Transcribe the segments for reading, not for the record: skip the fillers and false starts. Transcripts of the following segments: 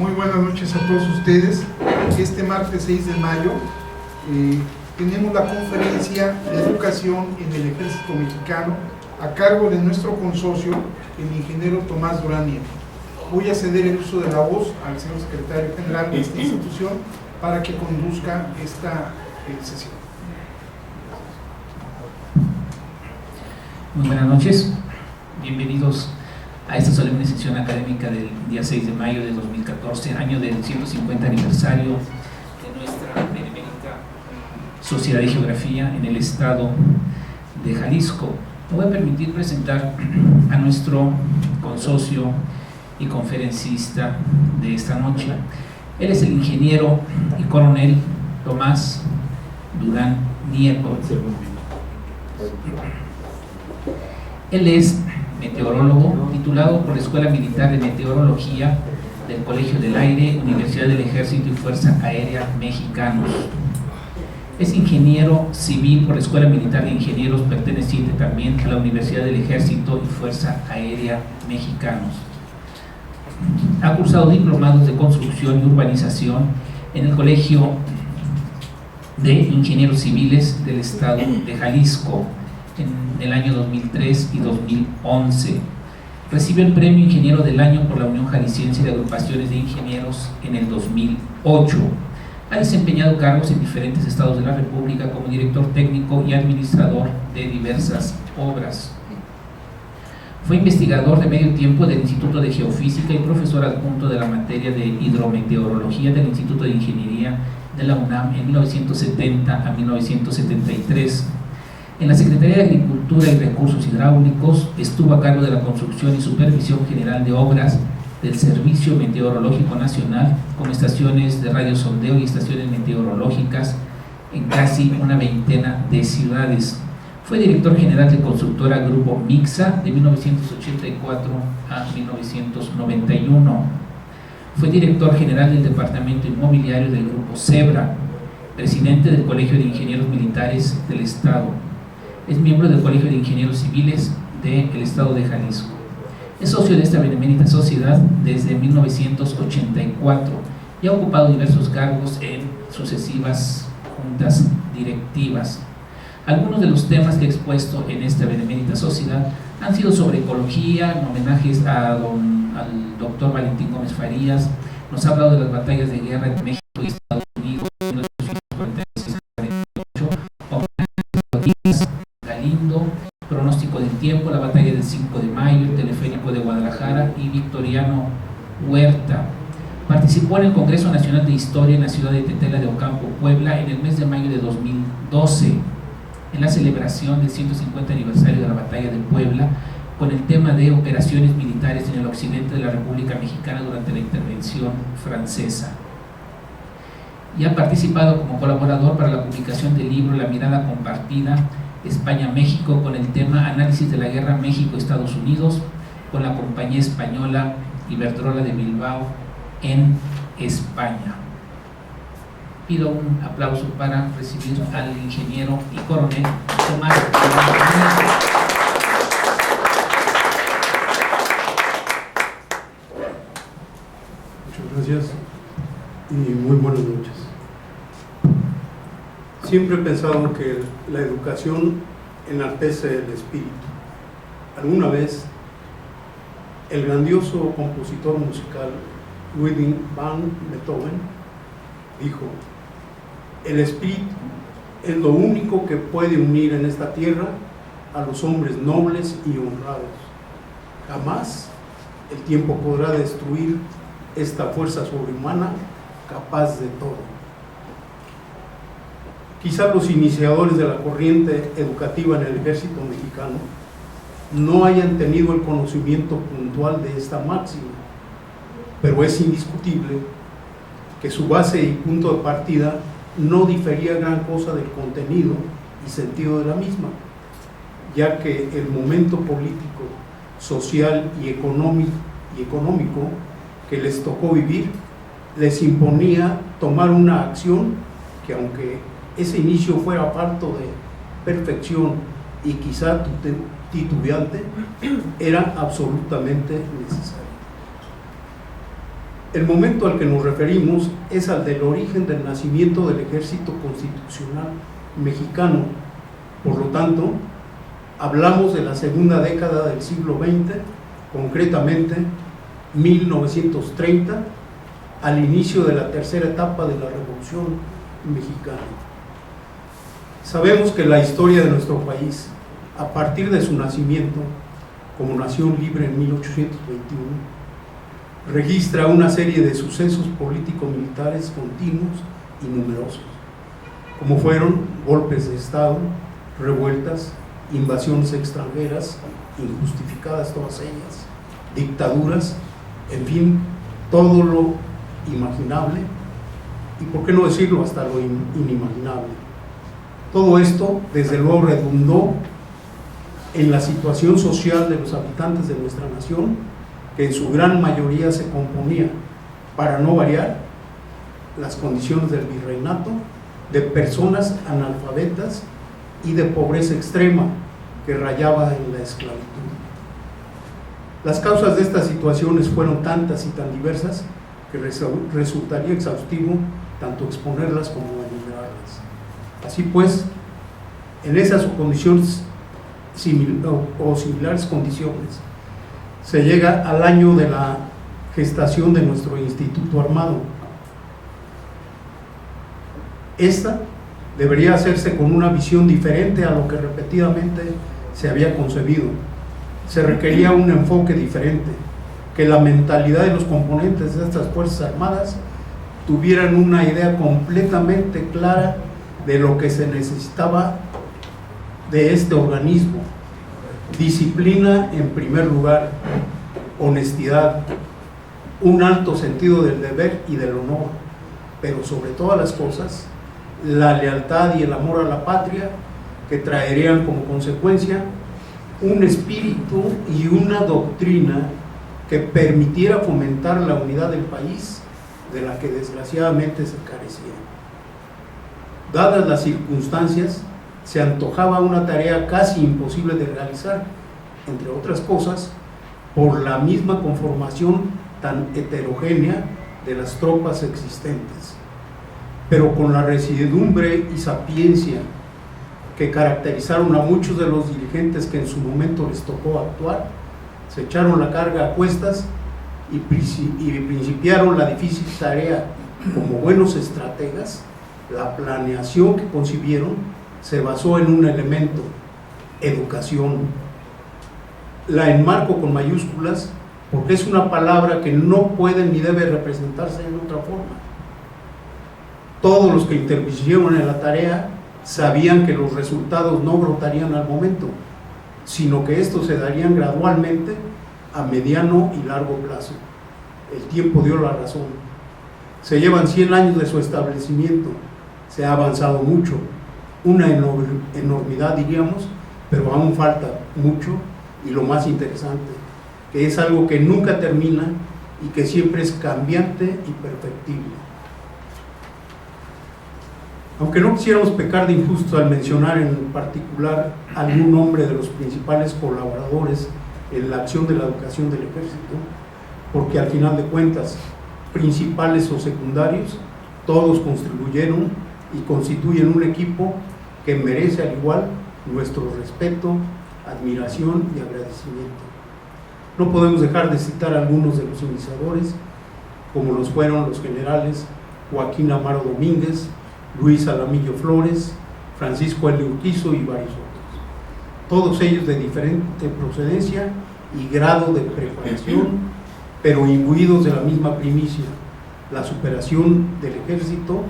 Muy buenas noches a todos ustedes. Este martes 6 de mayo tenemos la conferencia de educación en el Ejército Mexicano a cargo de nuestro consocio, el ingeniero Tomás Durán Nieto. Voy a ceder el uso de la voz al señor secretario general de esta institución para que conduzca esta sesión. Muy buenas noches, bienvenidos a esta solemne sesión académica del día 6 de mayo de 2014, año del 150 aniversario de nuestra benemérita Sociedad de Geografía en el estado de Jalisco. Me voy a permitir presentar a nuestro consocio y conferencista de esta noche. Él es el ingeniero y coronel Tomás Durán Nieto. Él es meteorólogo, titulado por la Escuela Militar de Meteorología del Colegio del Aire, Universidad del Ejército y Fuerza Aérea Mexicanos. Es ingeniero civil por la Escuela Militar de Ingenieros, perteneciente también a la Universidad del Ejército y Fuerza Aérea Mexicanos. Ha cursado diplomados de construcción y urbanización en el Colegio de Ingenieros Civiles del Estado de Jalisco en el año 2003 y 2011. Recibió el Premio Ingeniero del Año por la Unión Jalisciense de Agrupaciones de Ingenieros en el 2008. Ha desempeñado cargos en diferentes estados de la República como director técnico y administrador de diversas obras. Fue investigador de medio tiempo del Instituto de Geofísica y profesor adjunto de la materia de hidrometeorología del Instituto de Ingeniería de la UNAM en 1970 a 1973. En la Secretaría de Agricultura y Recursos Hidráulicos estuvo a cargo de la construcción y supervisión general de obras del Servicio Meteorológico Nacional, con estaciones de radiosondeo y estaciones meteorológicas en casi una veintena de ciudades. Fue director general de constructora Grupo Mixa de 1984 a 1991. Fue director general del Departamento Inmobiliario del Grupo Zebra, presidente del Colegio de Ingenieros Militares del Estado. Es miembro del Colegio de Ingenieros Civiles del Estado de Jalisco. Es socio de esta benemérita sociedad desde 1984 y ha ocupado diversos cargos en sucesivas juntas directivas. Algunos de los temas que he expuesto en esta benemérita sociedad han sido sobre ecología, en homenajes al doctor Valentín Gómez Farías. Nos ha hablado de las batallas de guerra entre México y Estados Unidos en 1946-48, Galindo, pronóstico del tiempo, la batalla del 5 de mayo, el teleférico de Guadalajara y Victoriano Huerta. Participó en el Congreso Nacional de Historia en la ciudad de Tetela de Ocampo, Puebla, en el mes de mayo de 2012, en la celebración del 150 aniversario de la batalla de Puebla, con el tema de operaciones militares en el occidente de la República Mexicana durante la intervención francesa. Y ha participado como colaborador para la publicación del libro La Mirada Compartida, España-México, con el tema Análisis de la Guerra México-Estados Unidos, con la compañía española Iberdrola de Bilbao en España. Pido un aplauso para recibir al ingeniero y coronel Tomás. Muchas gracias y muy buenas noches. Siempre he pensado que la educación enaltece el espíritu. Alguna vez, el grandioso compositor musical Ludwig van Beethoven dijo: el espíritu es lo único que puede unir en esta tierra a los hombres nobles y honrados. Jamás el tiempo podrá destruir esta fuerza sobrehumana capaz de todo. Quizás los iniciadores de la corriente educativa en el ejército mexicano no hayan tenido el conocimiento puntual de esta máxima, pero es indiscutible que su base y punto de partida no difería gran cosa del contenido y sentido de la misma, ya que el momento político, social y económico que les tocó vivir les imponía tomar una acción que, aunque ese inicio fuera falto de perfección y quizá titubeante, era absolutamente necesario. El momento al que nos referimos es al del origen del nacimiento del Ejército Constitucional Mexicano. Por lo tanto, hablamos de la segunda década del siglo XX, concretamente 1930, al inicio de la tercera etapa de la Revolución Mexicana. Sabemos que la historia de nuestro país, a partir de su nacimiento como nación libre en 1821, registra una serie de sucesos político-militares continuos y numerosos, como fueron golpes de Estado, revueltas, invasiones extranjeras, injustificadas todas ellas, dictaduras, en fin, todo lo imaginable y, por qué no decirlo, hasta lo inimaginable. Todo esto, desde luego, redundó en la situación social de los habitantes de nuestra nación, que en su gran mayoría se componía, para no variar, las condiciones del virreinato, de personas analfabetas y de pobreza extrema que rayaba en la esclavitud. Las causas de estas situaciones fueron tantas y tan diversas que resultaría exhaustivo tanto exponerlas como enumerarlas. Así pues, en esas condiciones o similares condiciones, se llega al año de la gestación de nuestro Instituto Armado. Esta debería hacerse con una visión diferente a lo que repetidamente se había concebido. Se requería un enfoque diferente, que la mentalidad de los componentes de estas Fuerzas Armadas tuvieran una idea completamente clara de lo que se necesitaba de este organismo. Disciplina en primer lugar, honestidad, un alto sentido del deber y del honor, pero sobre todas las cosas, la lealtad y el amor a la patria, que traerían como consecuencia un espíritu y una doctrina que permitiera fomentar la unidad del país, de la que desgraciadamente se carecía. Dadas las circunstancias, se antojaba una tarea casi imposible de realizar, entre otras cosas, por la misma conformación tan heterogénea de las tropas existentes. Pero con la residumbre y sapiencia que caracterizaron a muchos de los dirigentes que en su momento les tocó actuar, se echaron la carga a cuestas y principiaron la difícil tarea. Como buenos estrategas, la planeación que concibieron se basó en un elemento: educación. La enmarco con mayúsculas porque es una palabra que no puede ni debe representarse de otra forma. Todos los que intervinieron en la tarea sabían que los resultados no brotarían al momento, sino que estos se darían gradualmente a mediano y largo plazo. El tiempo dio la razón. Se llevan 100 años de su establecimiento, se ha avanzado mucho, una enormidad diríamos, pero aún falta mucho, y lo más interesante, que es algo que nunca termina y que siempre es cambiante y perfectible. Aunque no quisiéramos pecar de injusto al mencionar en particular algún nombre de los principales colaboradores en la acción de la educación del ejército, porque al final de cuentas, principales o secundarios, todos contribuyeron y constituyen un equipo que merece al igual nuestro respeto, admiración y agradecimiento. No podemos dejar de citar algunos de los iniciadores, como los fueron los generales Joaquín Amaro Domínguez, Luis Alamillo Flores, Francisco L. Urquizo y varios otros. Todos ellos de diferente procedencia y grado de preparación, pero imbuidos de la misma primicia: la superación del ejército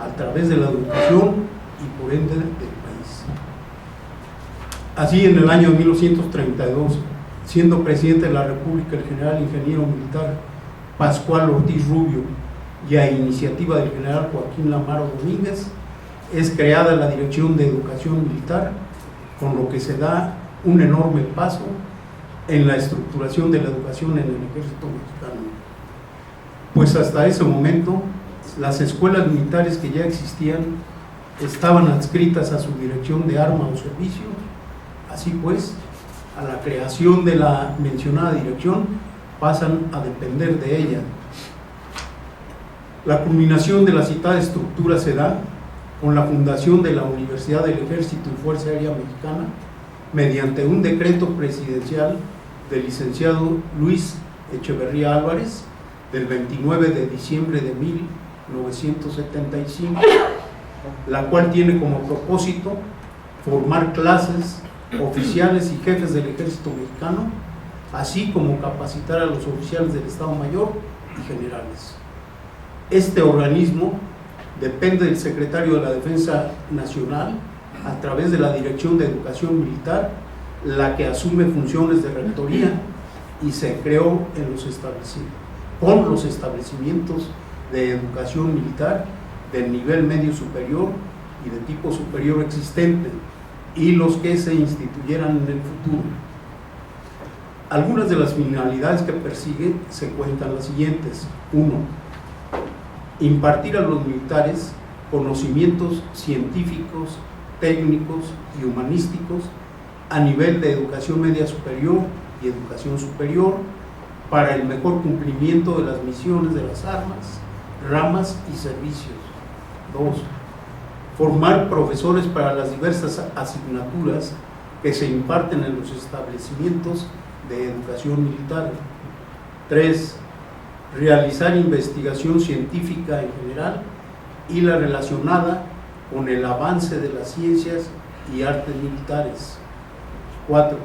a través de la educación y por ende del país. Así, en el año 1932, siendo presidente de la República el general ingeniero militar Pascual Ortiz Rubio, y a iniciativa del general Joaquín Amaro Domínguez, es creada la Dirección de Educación Militar, con lo que se da un enorme paso en la estructuración de la educación en el ejército mexicano. Pues hasta ese momento, las escuelas militares que ya existían estaban adscritas a su dirección de arma o servicio. Así pues, a la creación de la mencionada dirección pasan a depender de ella. La culminación de la citada estructura se da con la fundación de la Universidad del Ejército y Fuerza Aérea Mexicana mediante un decreto presidencial del licenciado Luis Echeverría Álvarez del 29 de diciembre de 1975, la cual tiene como propósito formar clases, oficiales y jefes del Ejército Mexicano, así como capacitar a los oficiales del Estado Mayor y generales. Este organismo depende del Secretario de la Defensa Nacional a través de la Dirección de Educación Militar, la que asume funciones de rectoría y se creó con los establecimientos de educación militar del nivel medio superior y de tipo superior existente y los que se instituyeran en el futuro. Algunas de las finalidades que persigue se cuentan las siguientes. 1. Impartir a los militares conocimientos científicos, técnicos y humanísticos a nivel de educación media superior y educación superior para el mejor cumplimiento de las misiones de las armas, ramas y servicios. 2. Formar profesores para las diversas asignaturas que se imparten en los establecimientos de educación militar. 3. Realizar investigación científica en general y la relacionada con el avance de las ciencias y artes militares. 4.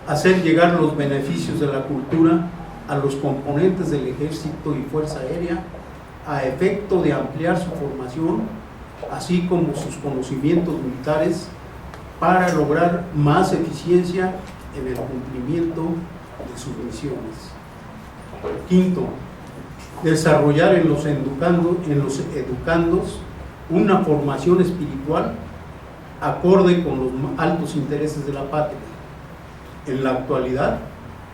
Hacer llegar los beneficios de la cultura a los componentes del Ejército y Fuerza Aérea a efecto de ampliar su formación, así como sus conocimientos militares, para lograr más eficiencia en el cumplimiento de sus misiones. 5. Desarrollar en los educandos una formación espiritual acorde con los altos intereses de la patria. En la actualidad,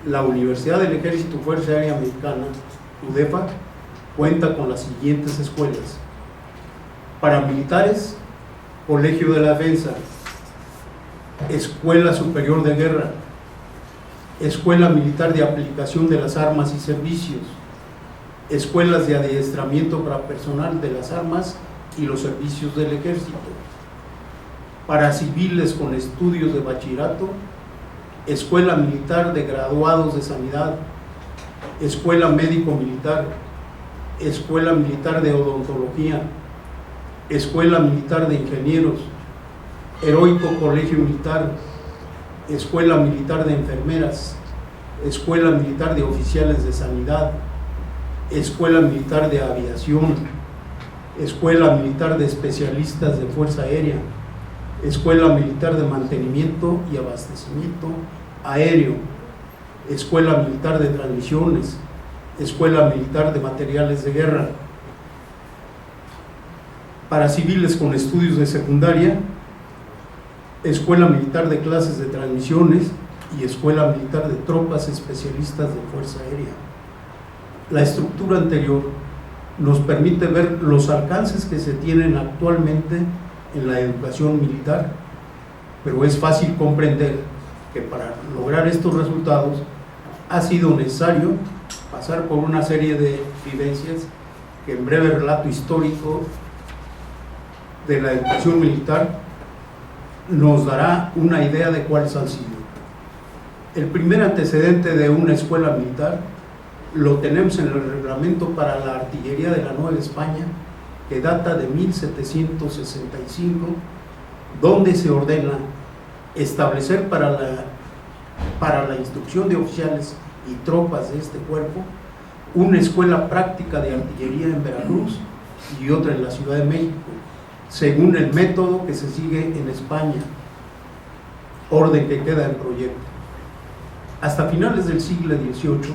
la Universidad del Ejército y Fuerza Aérea Mexicana, UDEFA, cuenta con las siguientes escuelas: paramilitares, Colegio de la Defensa, Escuela Superior de Guerra, Escuela Militar de Aplicación de las Armas y Servicios, escuelas de adiestramiento para personal de las armas y los servicios del Ejército, para civiles con estudios de bachillerato, Escuela Militar de Graduados de Sanidad, Escuela Médico Militar, Escuela Militar de Odontología, Escuela Militar de Ingenieros, Heroico Colegio Militar, Escuela Militar de Enfermeras, Escuela Militar de Oficiales de Sanidad, Escuela Militar de Aviación, Escuela Militar de Especialistas de Fuerza Aérea, Escuela Militar de Mantenimiento y Abastecimiento Aéreo, Escuela Militar de Transmisiones, Escuela Militar de Materiales de Guerra. Para civiles con estudios de secundaria, Escuela Militar de Clases de Transmisiones y Escuela Militar de Tropas Especialistas de Fuerza Aérea. La estructura anterior nos permite ver los alcances que se tienen actualmente en la educación militar, pero es fácil comprender que para lograr estos resultados ha sido necesario pasar por una serie de vivencias que en breve relato histórico de la educación militar nos dará una idea de cuáles han sido. El primer antecedente de una escuela militar lo tenemos en el reglamento para la artillería de la Nueva España, que data de 1765, donde se ordena establecer para la instrucción de oficiales y tropas de este cuerpo una escuela práctica de artillería en Veracruz y otra en la Ciudad de México, según el método que se sigue en España, orden que queda en proyecto. Hasta finales del siglo XVIII,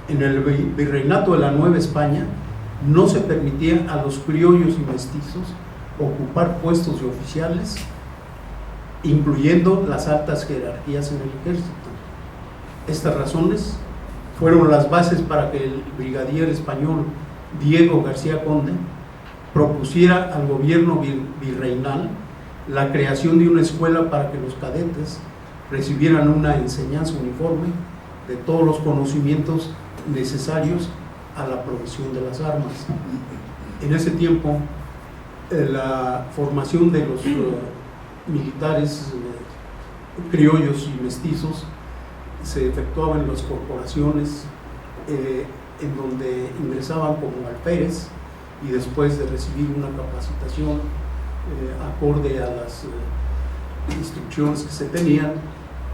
en el virreinato de la Nueva España, no se permitía a los criollos y mestizos ocupar puestos de oficiales, incluyendo las altas jerarquías en el ejército. Estas razones fueron las bases para que el brigadier español Diego García Conde propusiera al gobierno virreinal la creación de una escuela para que los cadetes recibieran una enseñanza uniforme de todos los conocimientos necesarios a la provisión de las armas. En ese tiempo, la formación de los militares criollos y mestizos se efectuaba en las corporaciones, en donde ingresaban como alférez, y después de recibir una capacitación acorde a las instrucciones que se tenían,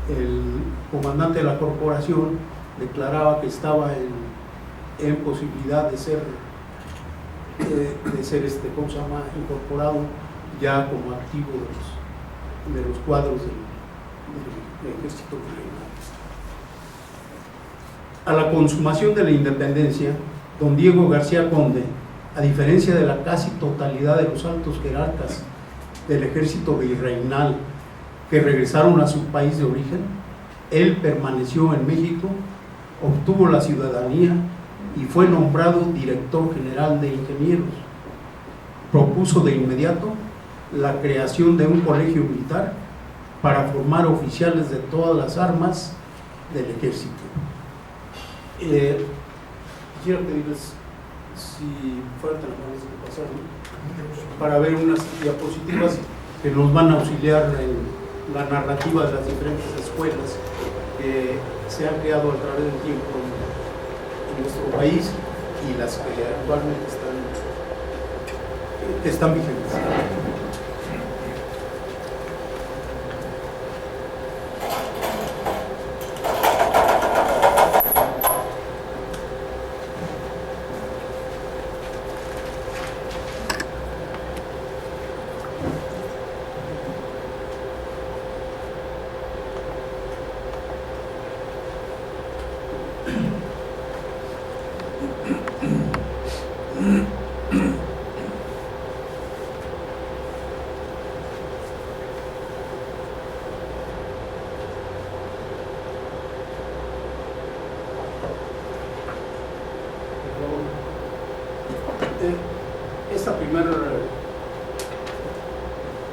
el comandante de la corporación declaraba que estaba en posibilidad de ser ¿cómo se llama?, incorporado ya como activo de los cuadros del ejército virreinal. A la consumación de la independencia, don Diego García Conde, a diferencia de la casi totalidad de los altos jerarcas del ejército virreinal que regresaron a su país de origen, él permaneció en México, obtuvo la ciudadanía y fue nombrado director general de ingenieros. Propuso de inmediato la creación de un colegio militar para formar oficiales de todas las armas del ejército. Quisiera pedirles, si fuera tan amables de pasar, ¿no?, para ver unas diapositivas que nos van a auxiliar en la narrativa de las diferentes escuelas que se han creado a través del tiempo en nuestro país y las que actualmente están vigentes.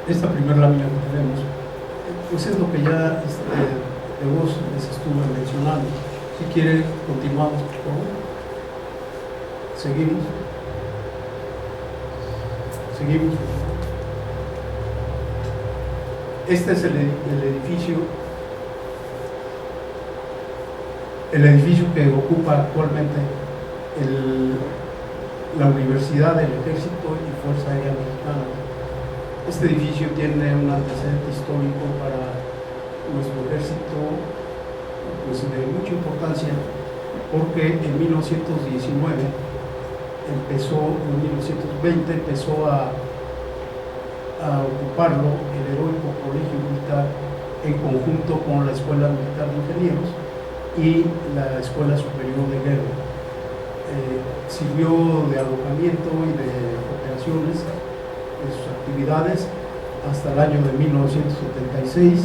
Esta primera lámina que tenemos, pues es lo que ya de vos les estuve mencionando. Si quiere, continuamos, por favor. Seguimos. Este es el edificio que ocupa actualmente la Universidad del Ejército y Fuerza Aérea Mexicana. Este edificio tiene un antecedente histórico para nuestro ejército, pues de mucha importancia, porque en 1919 empezó a ocuparlo el heroico Colegio Militar en conjunto con la Escuela Militar de Ingenieros y la Escuela Superior de Guerra. Sirvió de alojamiento y de operaciones de sus actividades hasta el año de 1976,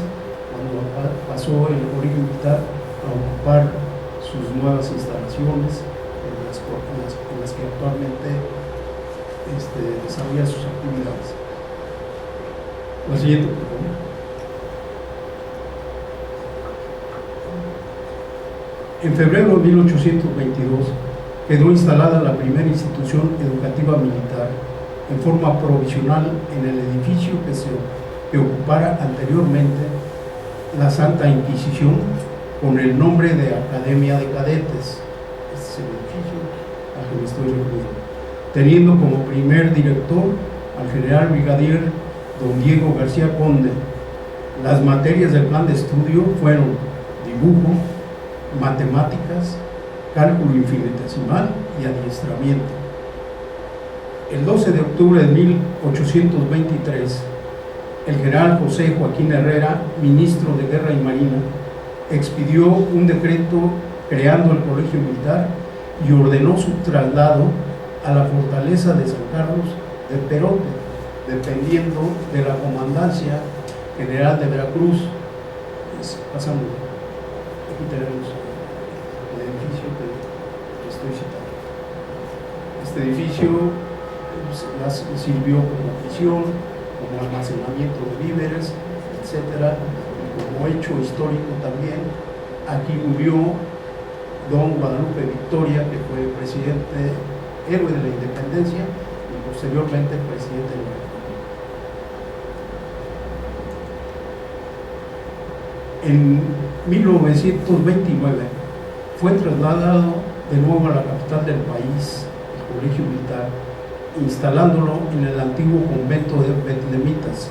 cuando pasó el Colegio Militar a ocupar sus nuevas instalaciones en las que actualmente desarrolla sus actividades. La siguiente, por favor. En febrero de 1822 quedó instalada la primera institución educativa militar en forma provisional en el edificio que ocupara anteriormente la Santa Inquisición con el nombre de Academia de Cadetes. Este es el edificio al que me estoy refiriendo, teniendo como primer director al general brigadier don Diego García Conde. Las materias del plan de estudio fueron dibujo, matemáticas, cálculo infinitesimal y adiestramiento. El 12 de octubre de 1823, el general José Joaquín Herrera, ministro de Guerra y Marina, expidió un decreto creando el Colegio Militar y ordenó su traslado a la fortaleza de San Carlos de Perote, dependiendo de la Comandancia General de Veracruz. Pasamos, aquí tenemos el edificio que estoy citando. Este edificio sirvió como prisión, como almacenamiento de víveres, etcétera. Como hecho histórico también, aquí murió don Guadalupe Victoria, que fue presidente, héroe de la independencia y posteriormente presidente de la República. En 1929 fue trasladado de nuevo a la capital del país, el Colegio Militar, instalándolo en el antiguo convento de betlemitas,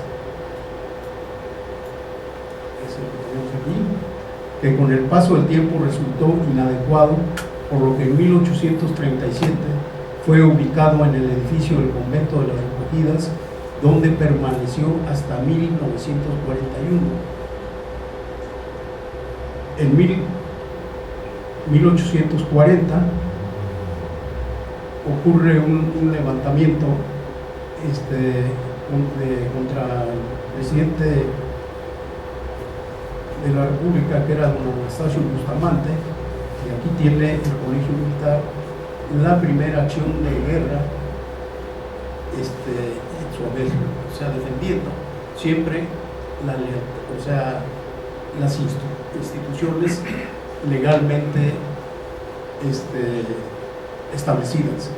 que con el paso del tiempo resultó inadecuado, por lo que en 1837 fue ubicado en el edificio del convento de las Recogidas, donde permaneció hasta 1941. En 1840 ocurre un levantamiento contra el presidente de la República, que era don Anastasio Bustamante, y aquí tiene el Colegio Militar la primera acción de guerra en su haber, o sea, defendiendo siempre la lealtad, o sea, las instituciones legalmente establecidas,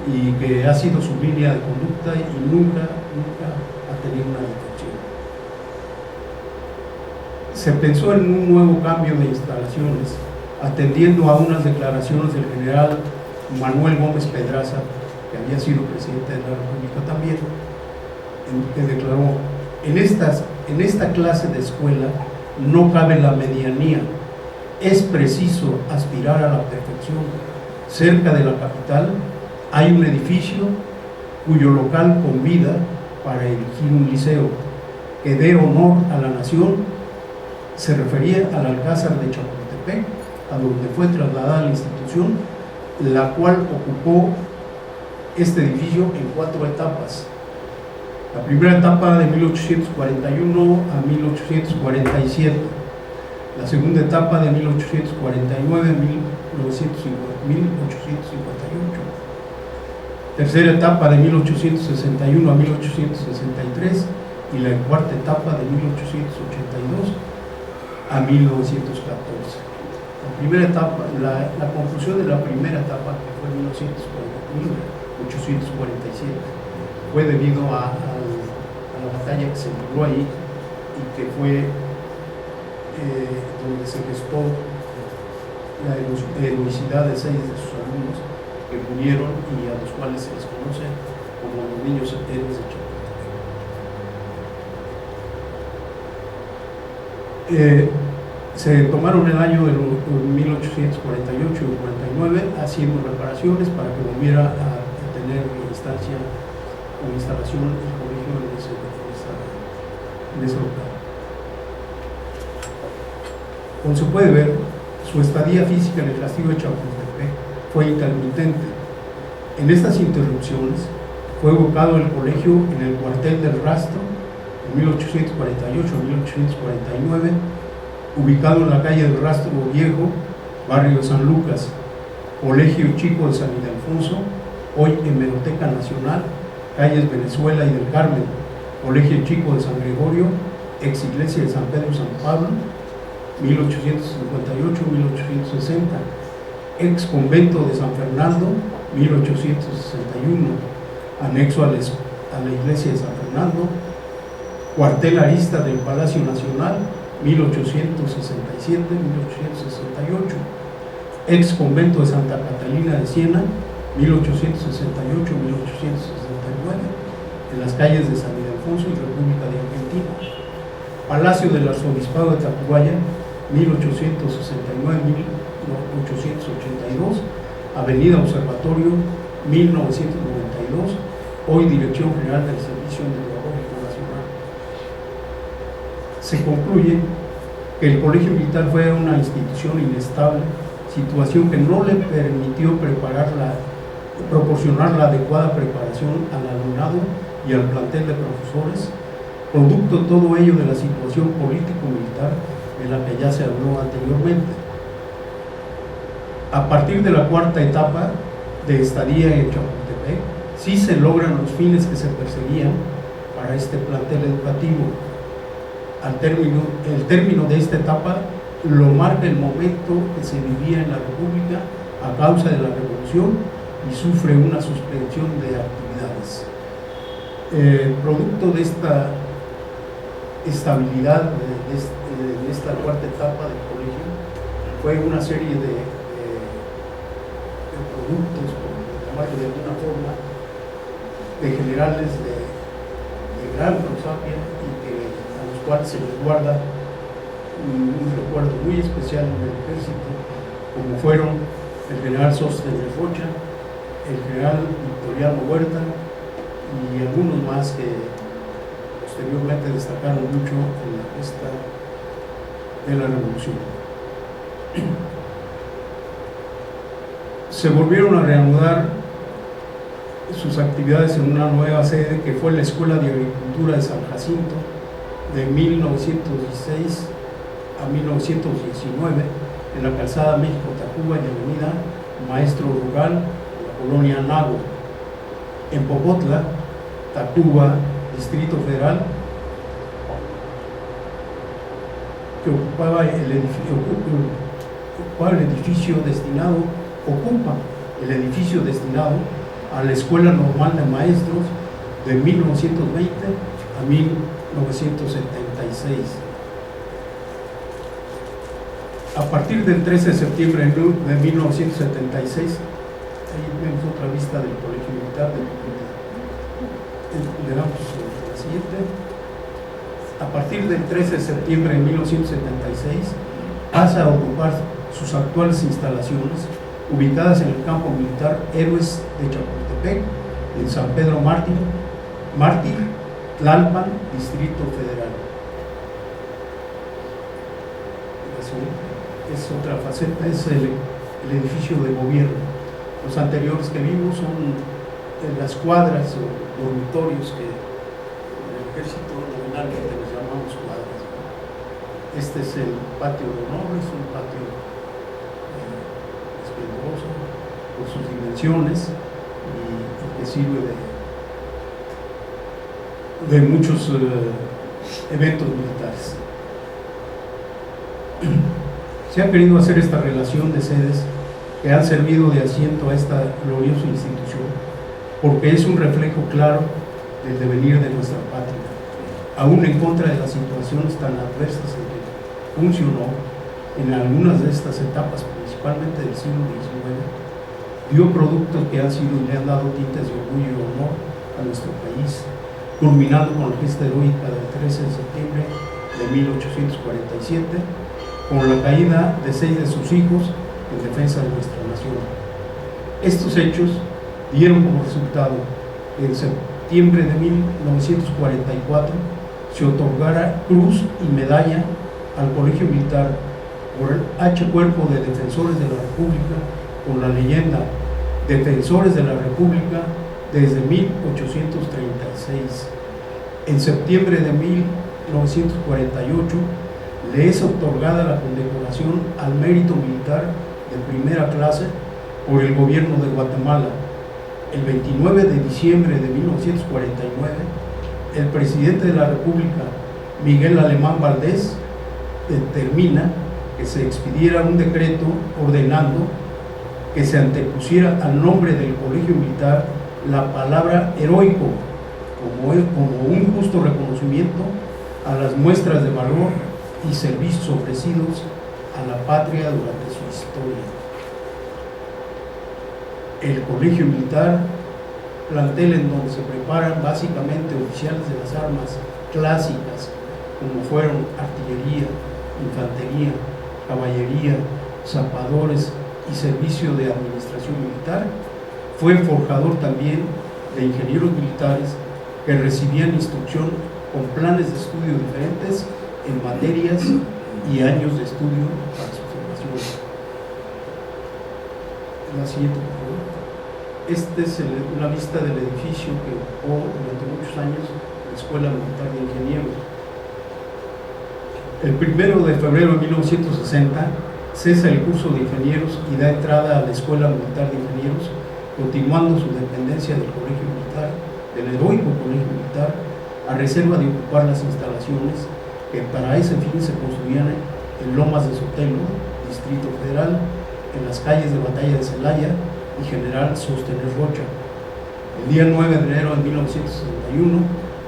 y que ha sido su línea de conducta y nunca ha tenido una defección. Se pensó en un nuevo cambio de instalaciones, atendiendo a unas declaraciones del general Manuel Gómez Pedraza, que había sido presidente de la República también, que declaró: en esta clase de escuela no cabe la medianía, es preciso aspirar a la perfección. Cerca de la capital hay un edificio cuyo local convida para erigir un liceo que dé honor a la nación. Se refería al Alcázar de Chapultepec, a donde fue trasladada la institución, la cual ocupó este edificio en 4 etapas. La primera etapa de 1841 a 1847, la segunda etapa de 1849 a 1858, tercera etapa de 1861 a 1863 y la cuarta etapa de 1882 a 1914. La primera etapa, la conclusión de la primera etapa, que fue en 1847, fue debido a la batalla que se libró ahí y que fue donde se gestó la heroicidad de 6 de sus alumnos que murieron y a los cuales se les conoce como los niños héroes de Chapultepec. Se tomaron el año de 1848 y 49 haciendo reparaciones para que volviera a tener instancia o instalación el colegio en ese local. Como se puede ver, su estadía física en el castillo de Chapultepec fue intermitente. En estas interrupciones fue ubicado el colegio en el cuartel del Rastro en 1848 a 1849, ubicado en la calle del Rastro Viejo, barrio de San Lucas, Colegio Chico de San Ildefonso, hoy Hemeroteca Nacional, calles Venezuela y del Carmen, Colegio Chico de San Gregorio, ex iglesia de San Pedro y San Pablo, 1858-1860, ex convento de San Fernando, 1861, anexo a la iglesia de San Fernando, cuartel arista del Palacio Nacional, 1867-1868, ex convento de Santa Catalina de Siena, 1868-1869, en las calles de San Ildefonso y República de Argentina, Palacio del Arzobispado de Tacubaya, 1869-1882, Avenida Observatorio, 1992, hoy Dirección General del Servicio Meteorológico Nacional. Se concluye que el Colegio Militar fue una institución inestable, situación que no le permitió proporcionar la adecuada preparación al alumnado y al plantel de profesores, producto todo ello de la situación político-militar de la que ya se habló anteriormente. A partir de la cuarta etapa de estadía en Chapultepec, sí se logran los fines que se perseguían para este plantel educativo. El término de esta etapa lo marca el momento que se vivía en la República a causa de la Revolución y sufre una suspensión de actividades. Producto de esta estabilidad de esta cuarta etapa del colegio fue una serie de productos, por llamarlo de alguna forma, de generales de gran prosapia y a los cuales se les guarda un recuerdo muy especial en el ejército, como fueron el general Sóstenes de Rocha, el general Victoriano Huerta y algunos más que posteriormente destacaron mucho en la gesta de la Revolución. Se volvieron a reanudar sus actividades en una nueva sede que fue la Escuela de Agricultura de San Jacinto de 1916 a 1919 en la calzada México-Tacuba y avenida Maestro Rugal, la colonia Nago. En Popotla, Tacuba, Distrito Federal, que ocupa el edificio destinado a la Escuela Normal de Maestros de 1920 a 1976. A partir del 13 de septiembre de 1976, ahí vemos otra vista del Colegio Militar, le damos la siguiente. A partir del 13 de septiembre de 1976 pasa a ocupar sus actuales instalaciones ubicadas en el campo militar Héroes de Chapultepec, en San Pedro Mártir, Tlalpan, Distrito Federal. Es otra faceta, es el edificio de gobierno. Los anteriores que vimos son las cuadras o dormitorios que en el ejército nominalmente les llamamos cuadras. Este es el patio de honor, es un patio esplendoroso por sus dimensiones y que sirve de muchos eventos militares. Se ha querido hacer esta relación de sedes que han servido de asiento a esta gloriosa institución, porque es un reflejo claro del devenir de nuestra patria, aún en contra de las situaciones tan adversas en que funcionó en algunas de estas etapas, principalmente del siglo XIX, dio productos que han sido y le han dado tintes de orgullo y honor a nuestro país, culminando con la gesta heroica del 13 de septiembre de 1847, con la caída de 6 de sus hijos en defensa de nuestra nación. Estos hechos dieron como resultado que en septiembre de 1944 se otorgara cruz y medalla al Colegio Militar por el H Cuerpo de Defensores de la República con la leyenda Defensores de la República desde 1836. En septiembre de 1948 le es otorgada la condecoración al mérito militar de primera clase por el gobierno de Guatemala. El 29 de diciembre de 1949, el presidente de la República, Miguel Alemán Valdés, determina que se expidiera un decreto ordenando que se antepusiera al nombre del Colegio Militar la palabra heroico como un justo reconocimiento a las muestras de valor y servicios ofrecidos a la patria durante su historia. El Colegio Militar, plantel en donde se preparan básicamente oficiales de las armas clásicas, como fueron artillería, infantería, caballería, zapadores y servicio de administración militar, fue forjador también de ingenieros militares que recibían instrucción con planes de estudio diferentes en materias y años de estudio para su formación. La siguiente, por favor. Esta es una vista del edificio que ocupó durante muchos años la Escuela Militar de Ingenieros. El 1 de febrero de 1960 cesa el curso de ingenieros y da entrada a la Escuela Militar de Ingenieros, continuando su dependencia del Colegio Militar, del heroico Colegio Militar, a reserva de ocupar las instalaciones que para ese fin se construían en Lomas de Sotelo, Distrito Federal, en las calles de Batalla de Celaya y General Sóstenes Rocha. El día 9 de enero de 1961,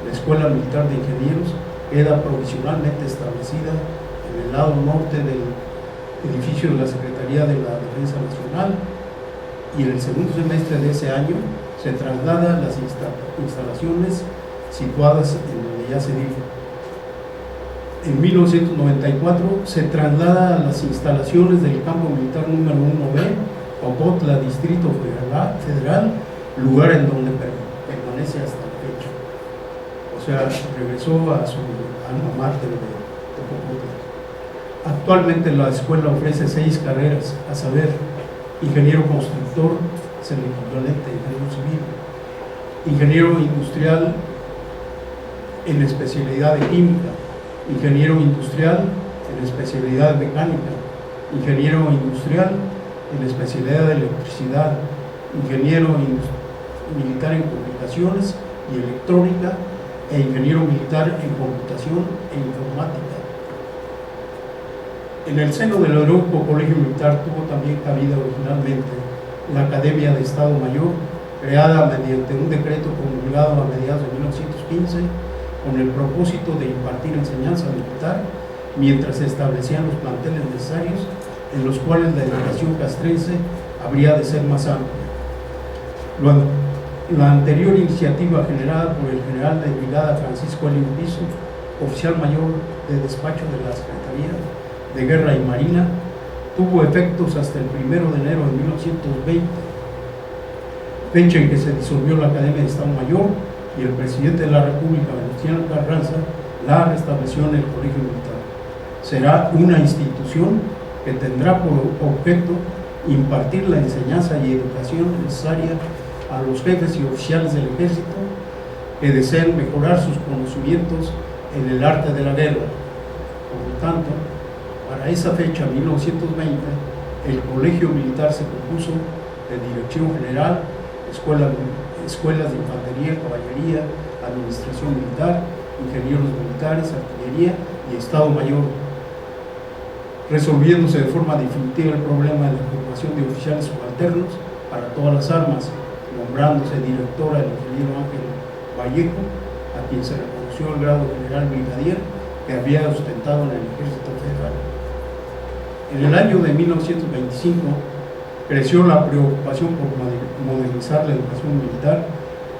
la Escuela Militar de Ingenieros queda provisionalmente establecida en el lado norte del edificio de la Secretaría de la Defensa Nacional, y en el segundo semestre de ese año se traslada a las instalaciones situadas en donde ya se dijo. En 1994 se traslada a las instalaciones del Campo Militar número 1B, Popotla, Distrito Federal, lugar en donde permanece hasta la fecha. O sea, regresó a su alma mater de Popotla. Actualmente la escuela ofrece 6 carreras, a saber, ingeniero constructor, es el equivalente a ingeniero civil, ingeniero industrial en especialidad de química, ingeniero industrial en especialidad de mecánica, ingeniero industrial en especialidad de electricidad, ingeniero militar en comunicaciones y electrónica e ingeniero militar en computación e informática. En el seno del Heroico Colegio Militar tuvo también cabida originalmente la Academia de Estado Mayor, creada mediante un decreto promulgado a mediados de 1915 con el propósito de impartir enseñanza militar mientras se establecían los planteles necesarios en los cuales la educación castrense habría de ser más amplia. La anterior iniciativa generada por el general de brigada Francisco Elín Piso, oficial mayor de despacho de la Secretaría de Guerra y Marina, tuvo efectos hasta el 1 de enero de 1920, fecha en que se disolvió la Academia de Estado Mayor y el presidente de la República, Venustiano Carranza, la restableció en el Colegio Militar. Será una institución que tendrá por objeto impartir la enseñanza y educación necesaria a los jefes y oficiales del ejército que deseen mejorar sus conocimientos en el arte de la guerra. Por lo tanto, para esa fecha, 1920, el Colegio Militar se compuso de Dirección General, escuelas de Infantería, Caballería, Administración Militar, Ingenieros Militares, Artillería y Estado Mayor, resolviéndose de forma definitiva el problema de la formación de oficiales subalternos para todas las armas, nombrándose directora el ingeniero Ángel Vallejo, a quien se reconoció el grado de general brigadier que había ostentado en el Ejército Federal. En el año de 1925 creció la preocupación por modernizar la educación militar,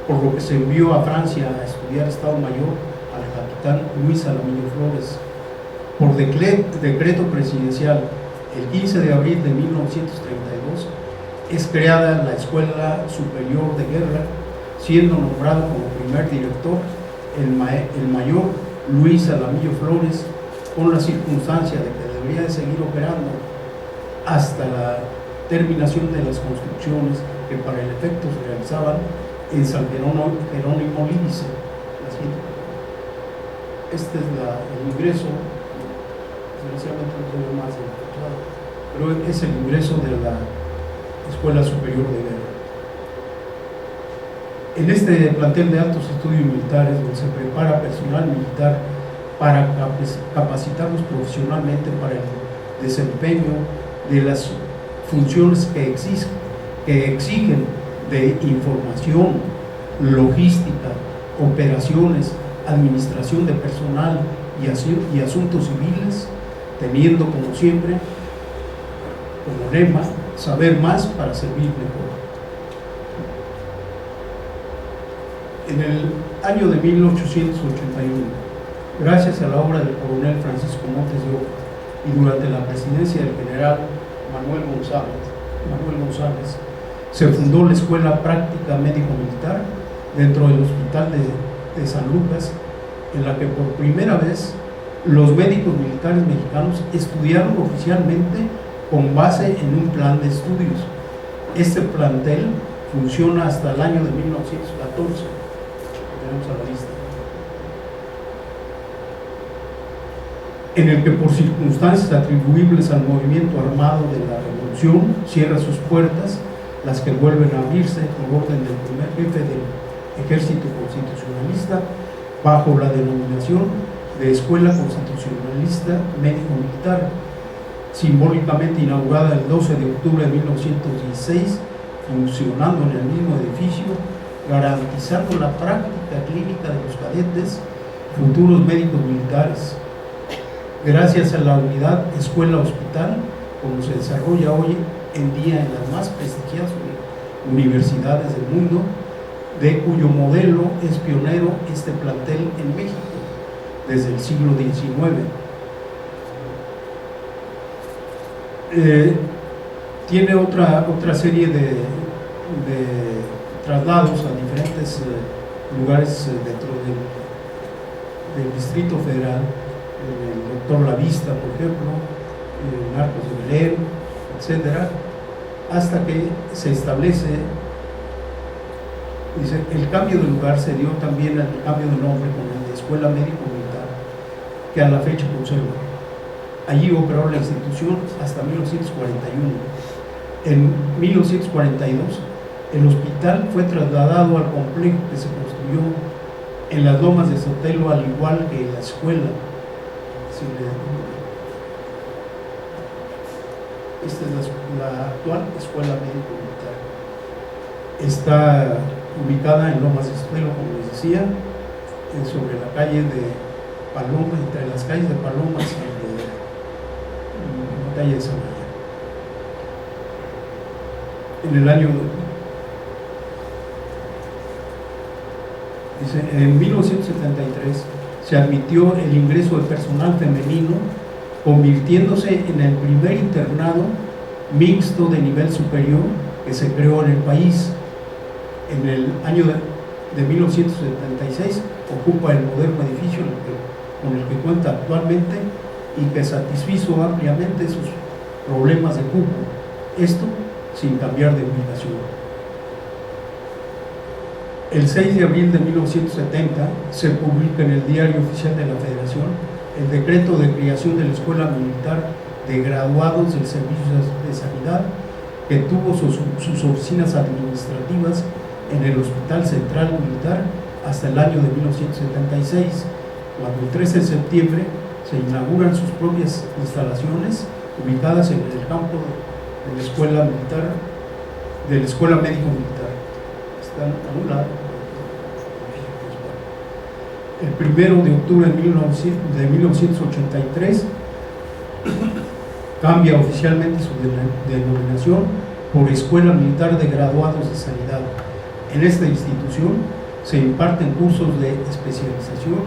por lo que se envió a Francia a estudiar Estado Mayor al capitán Luis Alamillo Flores. Por decreto presidencial, el 15 de abril de 1932, es creada la Escuela Superior de Guerra, siendo nombrado como primer director el mayor Luis Alamillo Flores, con la circunstancia de que debería de seguir operando hasta la terminación de las construcciones que para el efecto se realizaban en San Jerónimo Lídice. Este es el ingreso, desgraciadamente no tengo más en el teclado, pero es el ingreso de la Escuela Superior de Guerra. En este plantel de altos estudios militares, donde se prepara personal militar para capacitarlos profesionalmente para el desempeño de las funciones que exigen de información, logística, operaciones, administración de personal y asuntos civiles, teniendo como siempre como lema saber más para servir mejor. En el año de 1881, gracias a la obra del coronel Francisco Montes de Oca y durante la presidencia del general Manuel González, se fundó la Escuela Práctica Médico-Militar dentro del Hospital de San Lucas, en la que por primera vez los médicos militares mexicanos estudiaron oficialmente con base en un plan de estudios. Este plantel funciona hasta el año de 1914, que tenemos a la vista, en el que por circunstancias atribuibles al movimiento armado de la Revolución cierra sus puertas, las que vuelven a abrirse por orden del primer jefe del Ejército Constitucionalista, bajo la denominación de Escuela Constitucionalista Médico-Militar, simbólicamente inaugurada el 12 de octubre de 1916, funcionando en el mismo edificio, garantizando la práctica clínica de los cadetes, futuros médicos militares. Gracias a la unidad escuela-hospital, como se desarrolla hoy en día en las más prestigiosas universidades del mundo, de cuyo modelo es pionero este plantel en México desde el siglo XIX. Tiene otra serie de traslados a diferentes lugares dentro del Distrito Federal, el doctor Lavista, por ejemplo, Marcos de Belén, etcétera, hasta que se establece, dice, el cambio de lugar se dio también al cambio de nombre con el de Escuela Médico Militar, que a la fecha conserva. Allí operó la institución hasta 1941. En 1942, el hospital fue trasladado al complejo que se construyó en las lomas de Sotelo, al igual que la escuela. Esta es la actual Escuela Médico Militar. Está ubicada en Lomas de Sotelo, como les decía, sobre la calle de Paloma, entre las calles de Palomas y la calle de Zamaya. En el año, en 1973 se admitió el ingreso de personal femenino, convirtiéndose en el primer internado mixto de nivel superior que se creó en el país. En el año de 1976 ocupa el moderno edificio con el que cuenta actualmente y que satisfizo ampliamente sus problemas de cupo, esto sin cambiar de ubicación. El 6 de abril de 1970 se publica en el Diario Oficial de la Federación el decreto de creación de la Escuela Militar de Graduados del Servicio de Sanidad, que tuvo sus oficinas administrativas en el Hospital Central Militar hasta el año de 1976, cuando el 13 de septiembre se inauguran sus propias instalaciones ubicadas en el campo de la Escuela Militar, de la Escuela Médico Militar. Están a un lado. El 1 de octubre de 1983 cambia oficialmente su denominación por Escuela Militar de Graduados de Sanidad. En esta institución se imparten cursos de especialización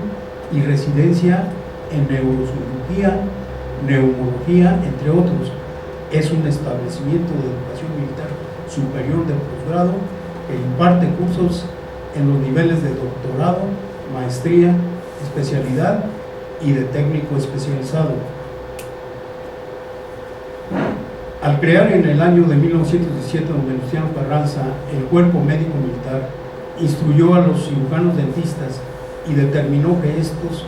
y residencia en neurocirugía, neumología, entre otros. Es un establecimiento de educación militar superior de posgrado que imparte cursos en los niveles de doctorado, maestría, especialidad y de técnico especializado. Al crear en el año de 1917 don Venustiano Carranza el Cuerpo Médico Militar, instruyó a los cirujanos dentistas y determinó que estos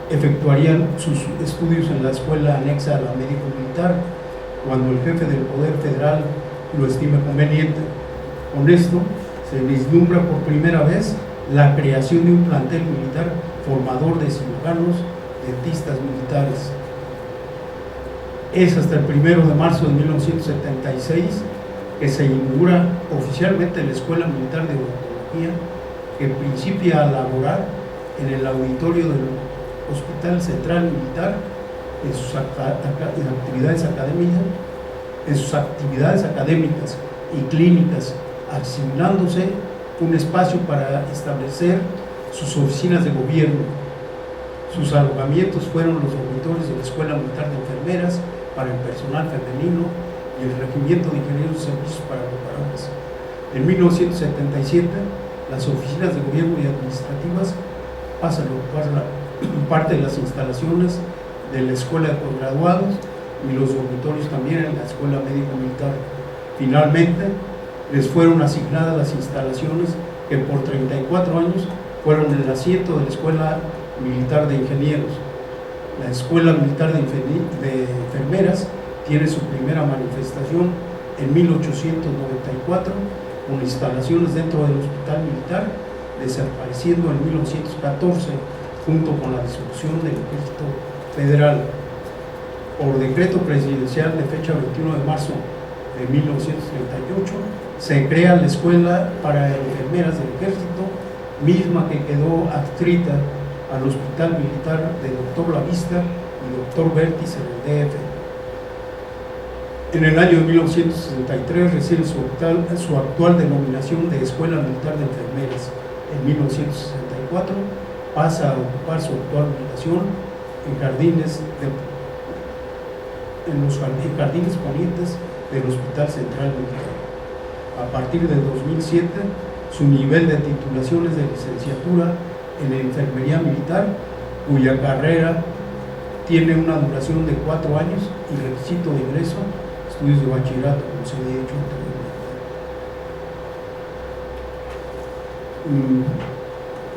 efectuarían sus estudios en la escuela anexa a la Médico Militar, cuando el jefe del Poder Federal lo estime conveniente. Con esto se vislumbra por primera vez la creación de un plantel militar formador de cirujanos dentistas militares. Es hasta el 1 de marzo de 1976 que se inaugura oficialmente la Escuela Militar de Odontología, que principia a laborar en el auditorio del Hospital Central Militar en sus actividades académicas y clínicas, asignándose un espacio para establecer sus oficinas de gobierno. Sus alojamientos fueron los dormitorios de la Escuela Militar de Enfermeras para el personal femenino y el Regimiento de Ingenieros de Servicios para los varones. En 1977, las oficinas de gobierno y administrativas pasan a ocupar parte de las instalaciones de la Escuela de Posgraduados y los dormitorios también en la Escuela Médico Militar. Finalmente, les fueron asignadas las instalaciones que por 34 años fueron el asiento de la Escuela Militar de Ingenieros. La Escuela Militar de Enfermeras tiene su primera manifestación en 1894 con instalaciones dentro del Hospital Militar, desapareciendo en 1914 junto con la disolución del Ejército Federal. por decreto presidencial de fecha 21 de marzo de 1938, se crea la Escuela para Enfermeras del Ejército, misma que quedó adscrita al Hospital Militar de Dr. Lavista y Dr. Bertis en el DF. En el año de 1963 recibe su actual denominación de Escuela Militar de Enfermeras. En 1964 pasa a ocupar su actual ubicación en los jardines ponientes del Hospital Central Mexicano. A partir de 2007, su nivel de titulación es de licenciatura en Enfermería Militar, cuya carrera tiene una duración de 4 años y requisito de ingreso, estudios de bachillerato, como se había dicho anteriormente.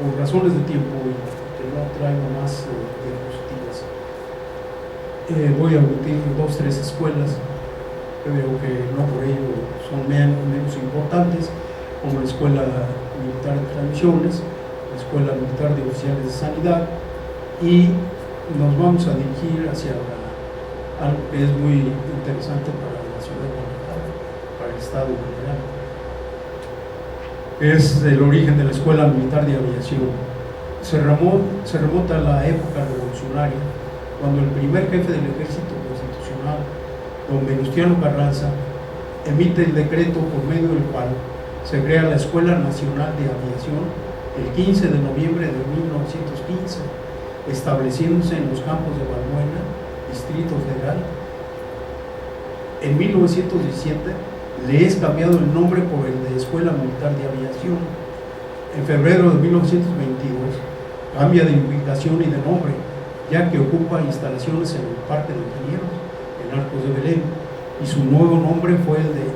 Por razones de tiempo, que no traigo más diapositivas, voy a omitir 2 o 3 escuelas que veo que no por ello son menos importantes, como la Escuela Militar de Transmisiones, la Escuela Militar de Oficiales de Sanidad, y nos vamos a dirigir hacia algo que es muy interesante para la ciudad de Guadalajara, para el Estado en general. Es el origen de la Escuela Militar de Aviación. Se remonta a la época revolucionaria, cuando el primer jefe del Ejército Constitucional, don Venustiano Carranza, emite el decreto por medio del cual se crea la Escuela Nacional de Aviación el 15 de noviembre de 1915, estableciéndose en los campos de Balbuena, Distrito Federal. En 1917 le es cambiado el nombre por el de Escuela Militar de Aviación. En febrero de 1922 cambia de ubicación y de nombre, ya que ocupa instalaciones en el Parque de Ingenieros, en Arcos de Belén, y su nuevo nombre fue el de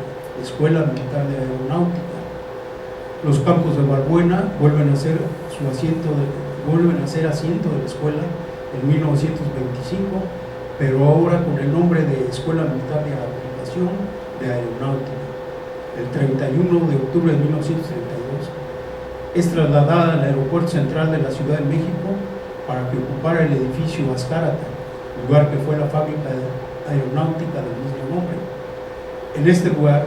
Escuela Militar de Aeronáutica. Los campos de Balbuena vuelven a ser asiento de la escuela en 1925, pero ahora con el nombre de Escuela Militar de Aplicación de Aeronáutica. El 31 de octubre de 1932 es trasladada al Aeropuerto Central de la Ciudad de México para que ocupara el edificio Azcárate, lugar que fue la fábrica aeronáutica del mismo nombre. En este lugar,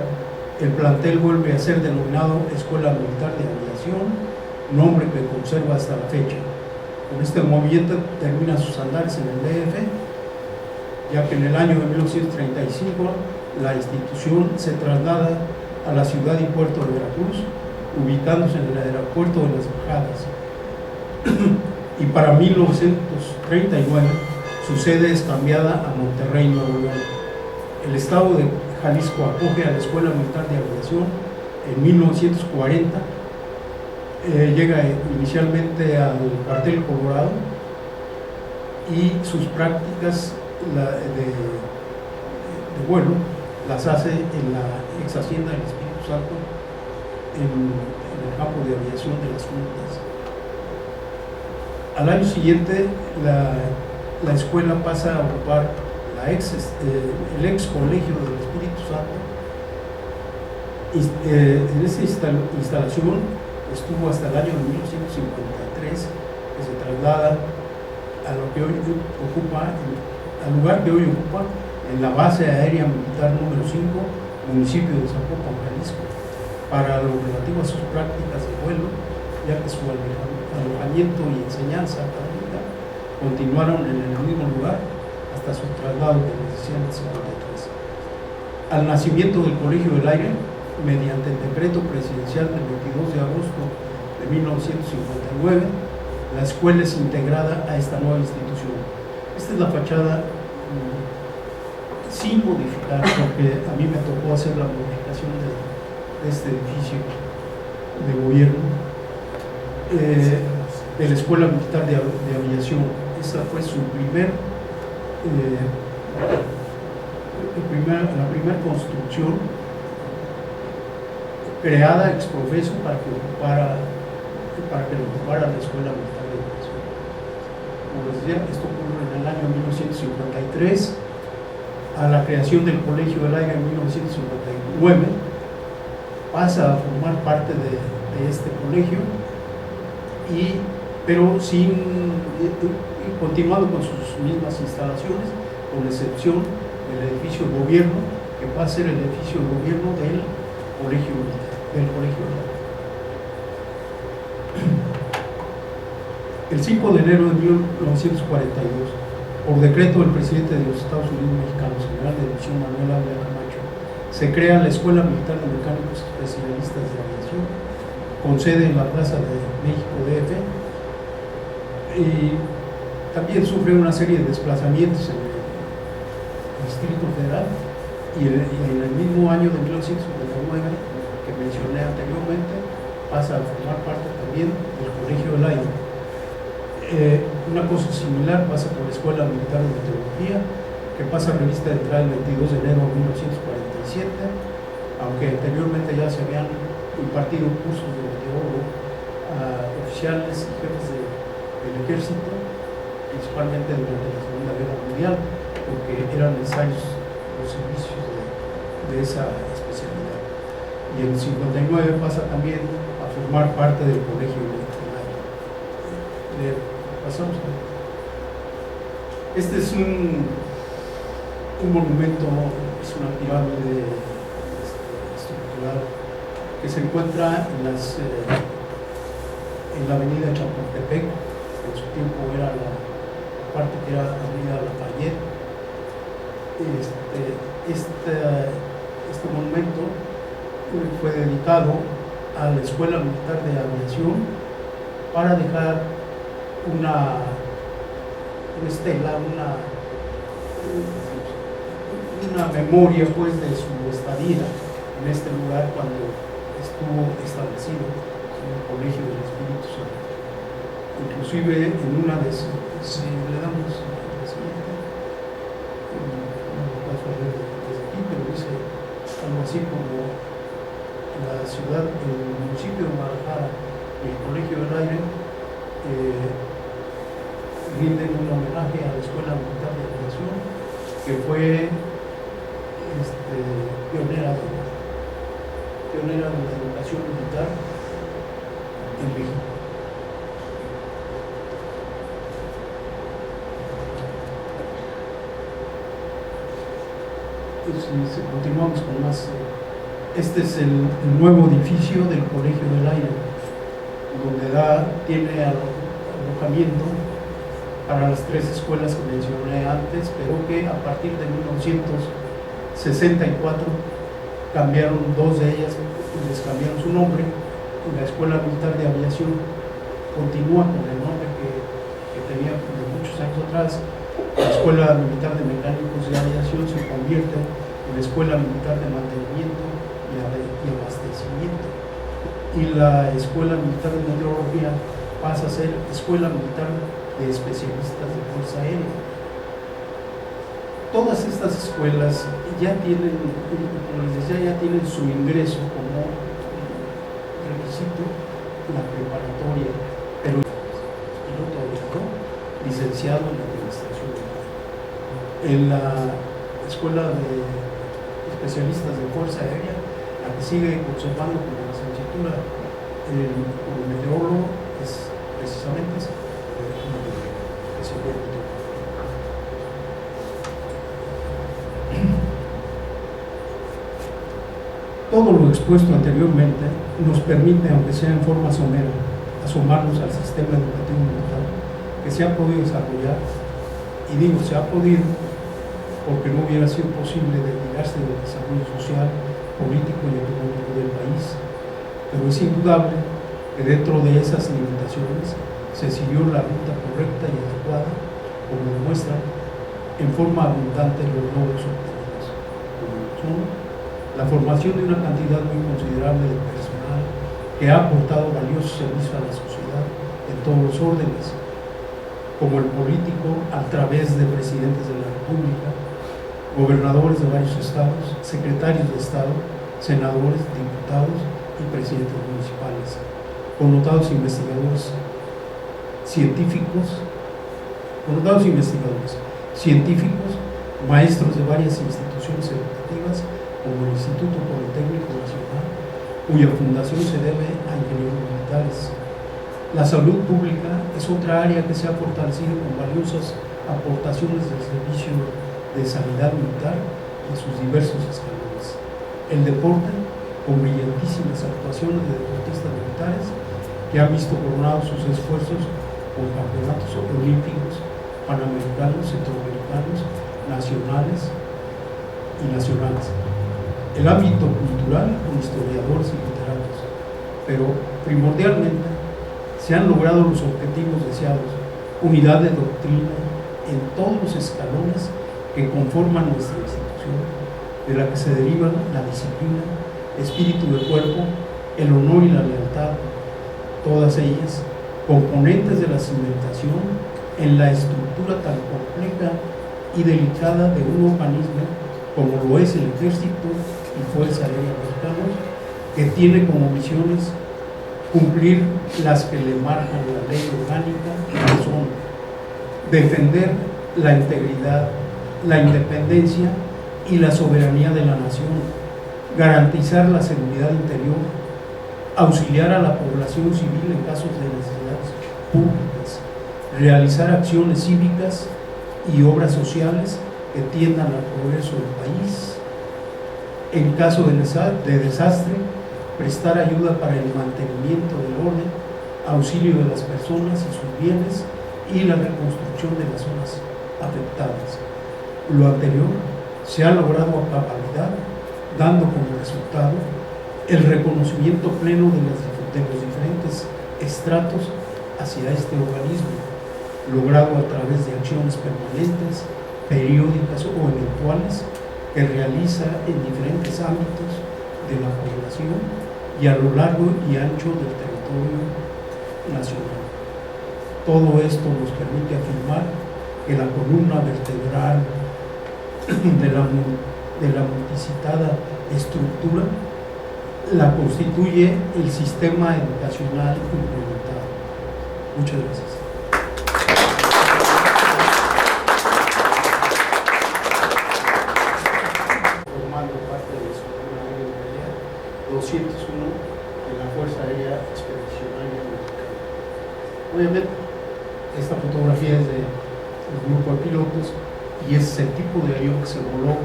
el plantel vuelve a ser denominado Escuela Militar de Aviación, nombre que conserva hasta la fecha. Con este movimiento termina sus andares en el DF, ya que en el año de 1935 la institución se traslada a la ciudad y puerto de Veracruz, ubicándose en el aeropuerto de Las Bajadas. Y para 1939 su sede es cambiada a Monterrey, Nuevo León. El estado de Jalisco acoge a la Escuela Militar de Aviación en 1940. Llega inicialmente al cuartel Colorado y sus prácticas de vuelo las hace en la ex hacienda del Espíritu Santo, en el campo de aviación de las Juntas. Al año siguiente la escuela pasa a ocupar el ex colegio del Espíritu Santo. En esta instalación estuvo hasta el año de 1953, que se traslada a lo que hoy ocupa, al lugar que hoy ocupa, en la base aérea militar número 5, municipio de Zapopan, Jalisco, para lo relativo a sus prácticas de vuelo, ya que su alojamiento y enseñanza académica continuaron en el mismo lugar hasta su traslado en 1953. Al nacimiento del Colegio del Aire, mediante el decreto presidencial del 22 de agosto de 1959, la escuela es integrada a esta nueva institución. Esta es la fachada sin modificar, porque a mí me tocó hacer la modificación de este edificio de gobierno, de la Escuela Militar de Aviación. Esa fue su la primera construcción creada ex profeso para que lo ocupara la Escuela Militar de Aviación. Como les decía, esto ocurre en el año 1953. A la creación del Colegio del Aire en 1959, pasa a formar parte de este colegio, pero continuando con sus mismas instalaciones, con excepción del edificio de gobierno, que va a ser el edificio de gobierno del colegio militar. El 5 de enero de 1942, por decreto del presidente de los Estados Unidos mexicanos, general de división Manuel Ávila Camacho, se crea la Escuela Militar de Mecánicos Especialistas de Aviación, con sede en la Plaza de México DF, y también sufre una serie de desplazamientos en el Distrito Federal, y en el mismo año de 1999 que mencioné anteriormente, pasa a formar parte también del Colegio del Aire. Una cosa similar pasa por la Escuela Militar de Meteorología, que pasa a revista de entrada el 22 de enero de 1947, aunque anteriormente ya se habían impartido cursos de meteorólogo a oficiales y jefes del ejército, principalmente durante la Segunda Guerra Mundial, porque eran necesarios los servicios de esa especialidad. Y en el 59 pasa también a formar parte del Colegio del Aire. Pasamos. Este es un monumento, es una pirámide estructural que se encuentra en la avenida Chapultepec, que en su tiempo era la parte que era avenida Lafayette. Este monumento fue dedicado a la Escuela Militar de Aviación para dejar una estela, una memoria pues de su estadía en este lugar cuando estuvo establecido en el Colegio del Espíritu Santo. Inclusive en una de sus, si le damos la siguiente, no lo paso a ver desde aquí, pero dice algo así como la ciudad, el municipio de Guadalajara y el Colegio del Aire rinden un homenaje a la Escuela Militar de Aviación, que fue pionera de la educación militar en México. Si continuamos con más, este es el nuevo edificio del Colegio del Aire, donde tiene alojamiento para las tres escuelas que mencioné antes, pero que a partir de 1964 cambiaron dos de ellas, les cambiaron su nombre, y la Escuela Militar de Aviación continúa con el nombre que tenía de muchos años atrás. La Escuela Militar de Mecánicos de Aviación se convierte en la Escuela Militar de Mantenimiento y Abastecimiento, y la Escuela Militar de Meteorología pasa a ser Escuela Militar de Especialistas de Fuerza Aérea. Todas estas escuelas ya tienen, como les decía, ya tienen su ingreso como requisito la preparatoria, pero piloto aviador licenciado en Administración. En la Escuela de Especialistas de Fuerza Aérea, la que sigue conservando como licenciatura como meteorólogo es precisamente esa. Todo lo expuesto anteriormente nos permite, aunque sea en forma somera, asomarnos al sistema educativo militar que se ha podido desarrollar, y digo se ha podido porque no hubiera sido posible desligarse del desarrollo social, político y económico del país, pero es indudable que dentro de esas limitaciones se siguió la ruta correcta y adecuada, como demuestran en forma abundante los logros obtenidos, como son la formación de una cantidad muy considerable de personal que ha aportado valiosos servicios a la sociedad en todos los órdenes, como el político a través de presidentes de la República, gobernadores de varios estados, secretarios de Estado, senadores, diputados y presidentes municipales, connotados investigadores científicos, maestros de varias instituciones educativas, como el Instituto Politécnico Nacional, cuya fundación se debe a ingenieros militares. La salud pública es otra área que se ha fortalecido con valiosas aportaciones del servicio de de sanidad militar en sus diversos escalones. El deporte, con brillantísimas actuaciones de deportistas militares que han visto coronados sus esfuerzos con campeonatos olímpicos, panamericanos, centroamericanos, nacionales y nacionales. El ámbito cultural con historiadores y literatos, pero primordialmente se han logrado los objetivos deseados: unidad de doctrina en todos los escalones que conforman nuestra institución, de la que se derivan la disciplina, espíritu de cuerpo, el honor y la lealtad, todas ellas componentes de la cimentación en la estructura tan compleja y delicada de un organismo como lo es el Ejército y Fuerza Aérea Mexicana, que tiene como misiones cumplir las que le marcan la ley orgánica, que son defender la integridad, la independencia y la soberanía de la nación, garantizar la seguridad interior, auxiliar a la población civil en casos de necesidades públicas, realizar acciones cívicas y obras sociales que tiendan al progreso del país, en caso de desastre, prestar ayuda para el mantenimiento del orden, auxilio de las personas y sus bienes y la reconstrucción de las zonas afectadas. Lo anterior se ha logrado a cabalidad, dando como resultado el reconocimiento pleno de los diferentes estratos hacia este organismo, logrado a través de acciones permanentes, periódicas o eventuales que realiza en diferentes ámbitos de la población y a lo largo y ancho del territorio nacional. Todo esto nos permite afirmar que la columna vertebral de la multicitada estructura la constituye el sistema educacional implementado. Muchas gracias. Formando parte de la Escuadrón Aéreo Militar 201 de la Fuerza Aérea Expedicionaria Mexicana. Obviamente, esta fotografía es del grupo de pilotos y es el tipo de avión que se voló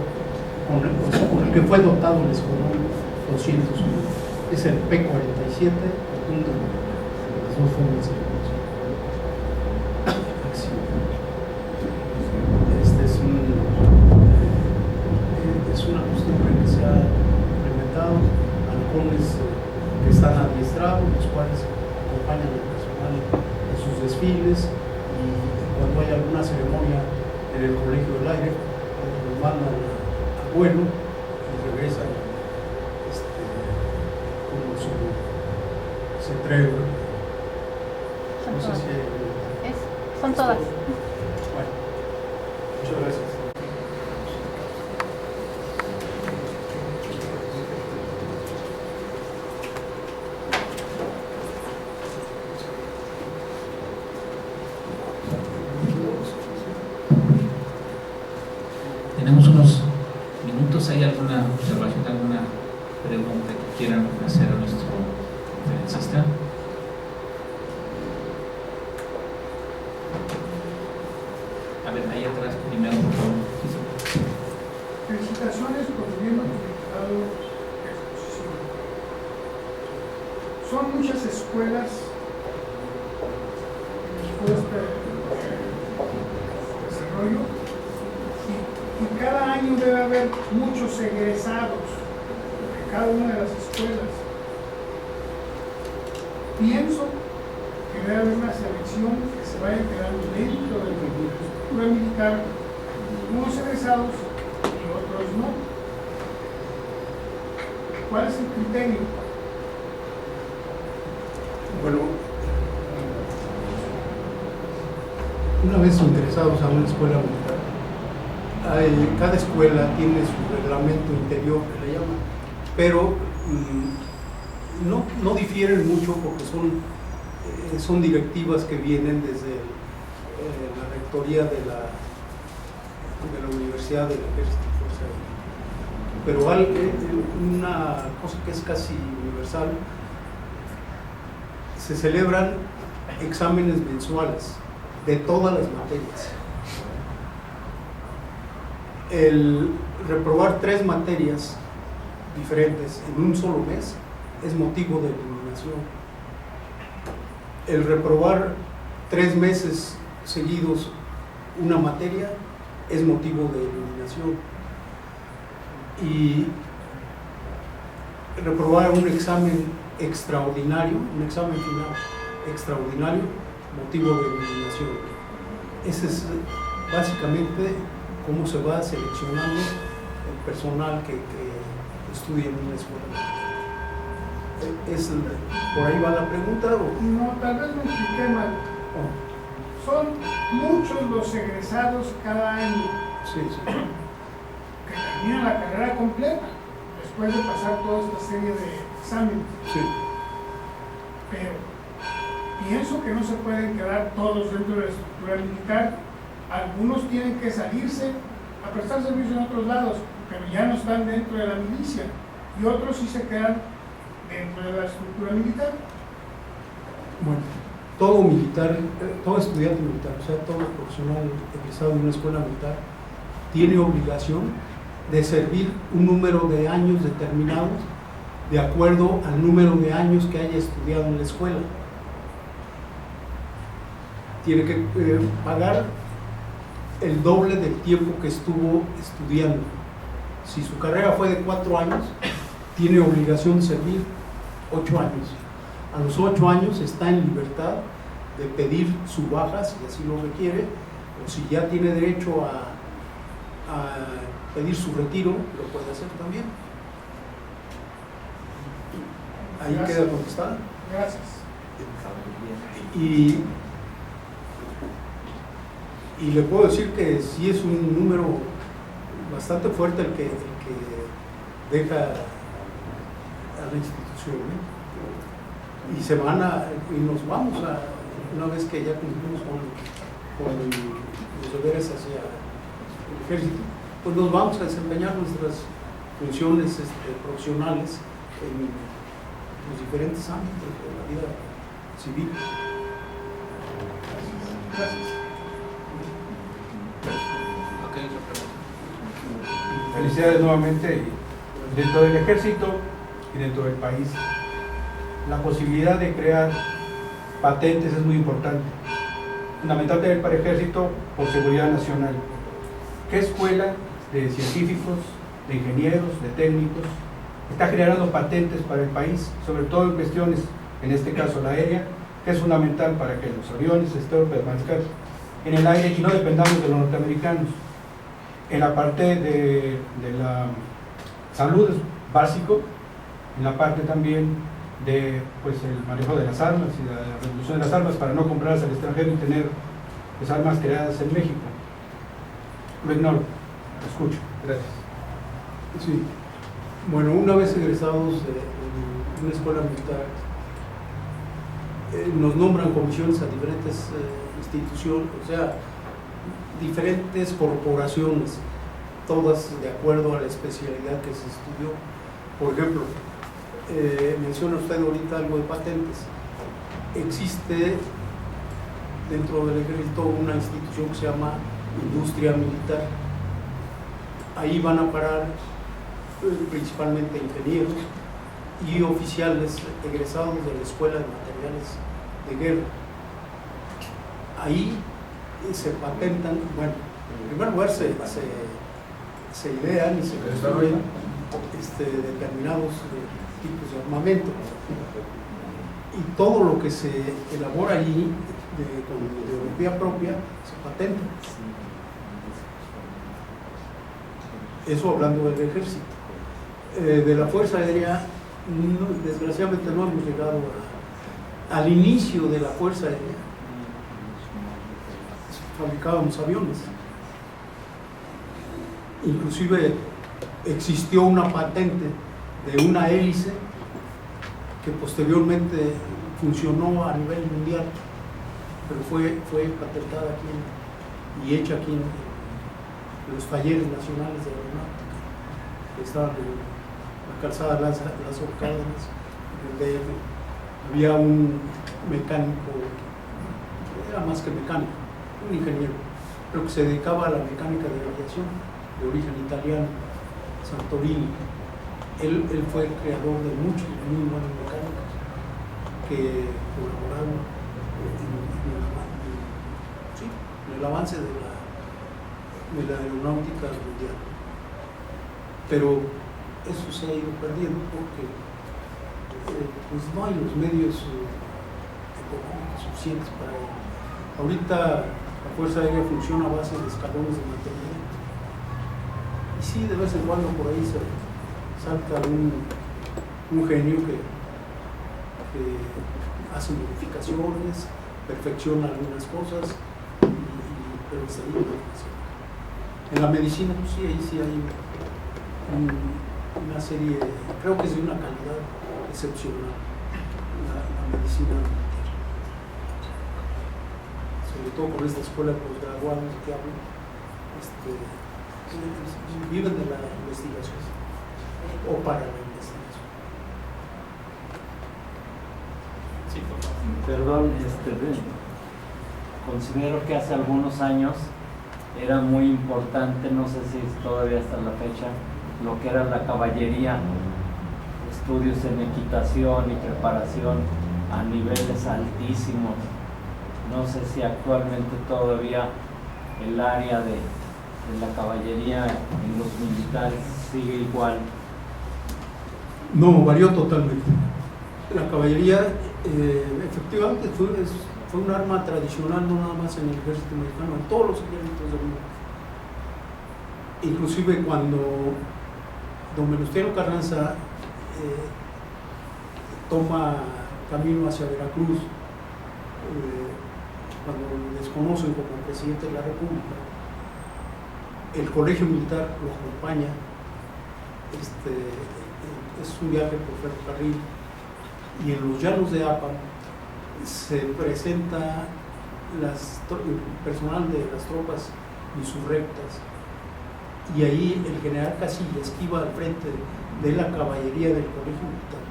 con el que fue dotado el Escuadrón 201. Es el P-47, rotundo, las dos formas de es una costumbre que se ha implementado, halcones que están adiestrados, los cuales acompañan al personal en sus desfiles, y cuando hay alguna ceremonia en el Colegio del Aire, los mandan a vuelo y regresan con su cetrero. No sé si hay... Son todas. Bueno, muchas gracias. Tenemos unos minutos. ¿Hay alguna observación, alguna pregunta que quieran hacer a nuestro conferencista? A ver, ahí atrás primero, por favor. Felicitaciones por el bien documentado de exposición. Son muchas escuelas en este desarrollo y cada año debe haber muchos egresados de cada una de las escuelas. Pienso que debe haber una selección que se vaya creando dentro de la estructura militar, unos egresados y otros no. ¿Cuál es el criterio? Bueno, una vez ingresados a una escuela militar, cada escuela tiene su reglamento interior, que le llaman, pero no difieren mucho porque son directivas que vienen desde la rectoría de la Universidad del Ejército y Fuerza Aérea. Pero hay una cosa que es casi universal: se celebran exámenes mensuales de todas las materias. el reprobar 3 materias diferentes en un solo mes es motivo de eliminación. El reprobar 3 meses seguidos una materia es motivo de eliminación. Y reprobar un examen extraordinario, un examen final extraordinario, motivo de eliminación. Ese es básicamente cómo se va seleccionando el personal que estudia en una escuela. ¿Por ahí va la pregunta? ¿O? No, tal vez me expliqué mal. Son muchos los egresados cada año Sí, sí. que terminan la carrera completa después de pasar toda esta serie de exámenes. Sí. Pero pienso que no se pueden quedar todos dentro de la estructura militar. Algunos tienen que salirse a prestar servicio en otros lados, pero ya no están dentro de la milicia, y otros sí se quedan dentro de la estructura militar. Bueno, todo militar, todo estudiante militar, o sea, todo profesional egresado de una escuela militar, tiene obligación de servir un número de años determinados de acuerdo al número de años que haya estudiado en la escuela. Tiene que pagar el doble del tiempo que estuvo estudiando. Si su carrera fue de 4 años, tiene obligación de servir 8 años. A los 8 años está en libertad de pedir su baja si así lo requiere, o si ya tiene derecho a pedir su retiro, lo puede hacer también. Ahí Gracias. queda contestado. Gracias. Y le puedo decir que sí es un número bastante fuerte el que deja a la institución, ¿eh? Y nos vamos una vez que ya cumplimos con los deberes hacia el ejército, pues nos vamos a desempeñar nuestras funciones profesionales en los diferentes ámbitos de la vida civil. Gracias. Felicidades nuevamente dentro del ejército y dentro del país. La posibilidad de crear patentes es muy importante, fundamentalmente para el ejército por seguridad nacional. ¿Qué escuela de científicos, de ingenieros, de técnicos está generando patentes para el país, sobre todo en cuestiones, en este caso la aérea, que es fundamental para que los aviones estén permanezcan en el aire y no dependamos de los norteamericanos? En la parte de la salud es básico, en la parte también de el manejo de las armas y la reducción de las armas para no comprarlas al extranjero y tener armas creadas en México. Lo ignoro, lo escucho. Gracias. Sí. Bueno, una vez egresados de una escuela militar, nos nombran comisiones a diferentes instituciones, o sea, diferentes corporaciones, todas de acuerdo a la especialidad que se estudió. Por ejemplo, menciona usted ahorita algo de patentes. Existe dentro del ejército una institución que se llama Industria Militar. Ahí van a parar principalmente ingenieros y oficiales egresados de la Escuela de Materiales de Guerra. Ahí se patentan, bueno, en primer lugar se idean y se construyen determinados tipos de armamento, y todo lo que se elabora allí con ideología propia se patenta. Eso hablando del ejército. De la Fuerza Aérea, desgraciadamente no hemos llegado al inicio de la Fuerza Aérea. Fabricábamos aviones, inclusive existió una patente de una hélice que posteriormente funcionó a nivel mundial, pero fue patentada aquí y hecha aquí en los talleres nacionales de aeronáutica que estaban en la calzada Lázaro Cárdenas, en el DF. Había un mecánico, era más que mecánico, un ingeniero, pero que se dedicaba a la mecánica de aviación, de origen italiano, Santorini. Él fue el creador de muchos muy buenos mecánicos que colaboraron en el avance de la aeronáutica mundial. Pero eso se ha ido perdiendo porque pues no hay los medios económicos suficientes para ello. Ahorita la Fuerza Aérea funciona a base de escalones de mantenimiento. Y sí, de vez en cuando por ahí se salta un genio que hace modificaciones, perfecciona algunas cosas, pero se ha ido demasiado. En la medicina, pues sí, ahí sí hay una serie, creo que es de una calidad excepcional, la medicina militar. Sobre todo con esta escuela de posgraduados que hablo, viven de la investigación o para la investigación. Sí, por favor. Perdón, considero que hace algunos años era muy importante, no sé si todavía hasta la fecha, lo que era la caballería, estudios en equitación y preparación a niveles altísimos. No sé si actualmente todavía el área de la caballería en los militares sigue igual. No, varió totalmente. La caballería efectivamente fue un arma tradicional, no nada más en el ejército mexicano, en todos los ejércitos del mundo. Inclusive cuando don Venustiano Carranza toma camino hacia Veracruz, cuando lo desconocen como presidente de la República, el colegio militar lo acompaña. Es un viaje por ferrocarril y en los llanos de Apan se presenta el personal de las tropas insurrectas, y ahí el general Casillas, que iba al frente de la caballería del colegio militar,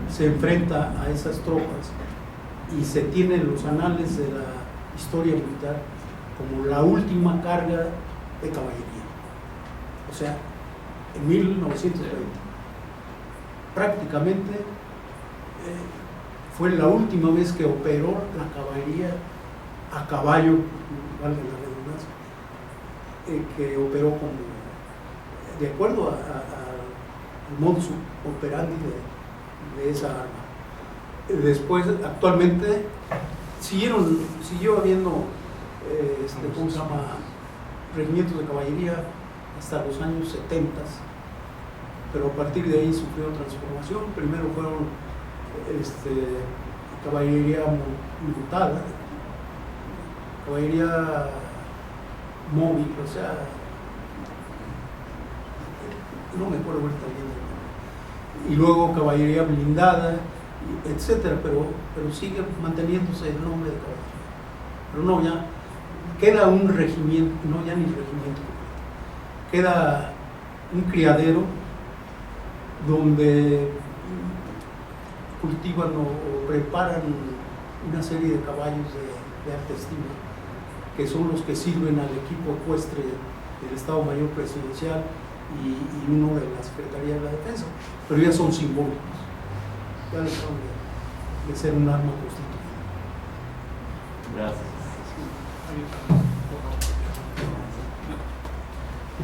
se enfrenta a esas tropas y se tiene en los anales de la historia militar como la última carga de caballería. O sea, en 1920 prácticamente fue la última vez que operó la caballería a caballo, valga la redundancia, que operó de acuerdo al modus operandi de esa arma. Después, actualmente, siguió habiendo ¿cómo se llama? Regimientos de caballería hasta los años 70, pero a partir de ahí sufrió transformación. Primero fueron caballería montada, caballería móvil, o sea, no me acuerdo ahorita bien, y luego caballería blindada, etcétera, pero sigue manteniéndose el nombre de caballería. Pero no, ya queda un regimiento, no ya ni regimiento, queda un criadero donde cultivan o preparan una serie de caballos de alta estima, que son los que sirven al equipo ecuestre del Estado Mayor Presidencial y uno de la Secretaría de la Defensa, pero ya son simbólicos, ya dejaron de ser un arma constituida. Gracias.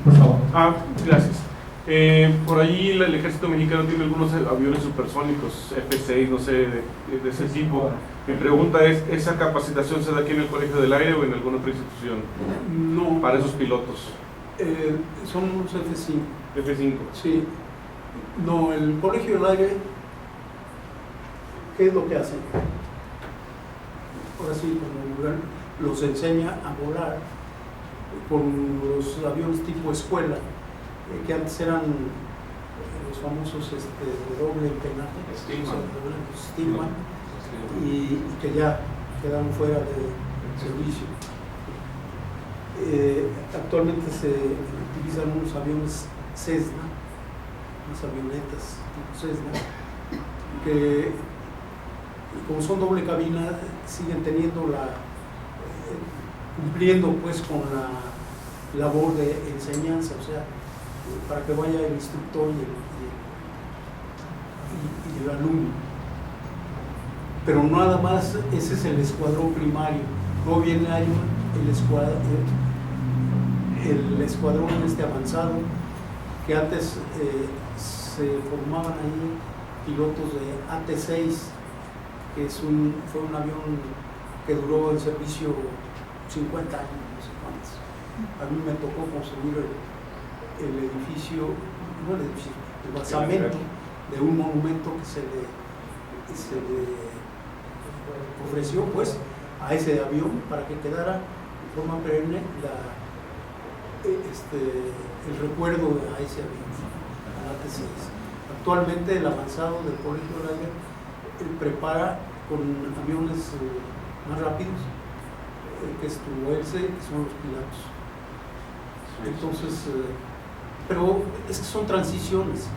Por favor. Gracias. Por allí el ejército mexicano tiene algunos aviones supersónicos, F-6, no sé, de ese tipo. Mi pregunta es, ¿esa capacitación se da aquí en el Colegio del Aire o en alguna otra institución? No. Para esos pilotos. Son unos F-5. F-5. Sí. No, el Colegio del Aire, ¿qué es lo que hacen? Ahora sí, como los enseña a volar con los aviones tipo escuela, que antes eran los famosos de doble empenaje, Stillman, y que ya quedaron fuera de servicio. Actualmente se utilizan unos aviones Cessna, unas avionetas tipo Cessna, que como son doble cabina siguen teniendo cumpliendo pues con labor de enseñanza, o sea, para que vaya el instructor y el alumno. Pero nada más, ese es el escuadrón primario. Luego viene el escuadrón avanzado, que antes se formaban ahí pilotos de AT-6, que fue un avión que duró en servicio 50 años, no sé cuántos. A mí me tocó construir el edificio, no el edificio, el basamento de un monumento que se le ofreció pues a ese avión para que quedara de forma perenne el recuerdo a ese avión, al AT-6. Actualmente el avanzado del Colegio del Aire prepara con aviones más rápidos, que es Tubuelce, que son los Pilatos. Entonces, pero es que son transiciones.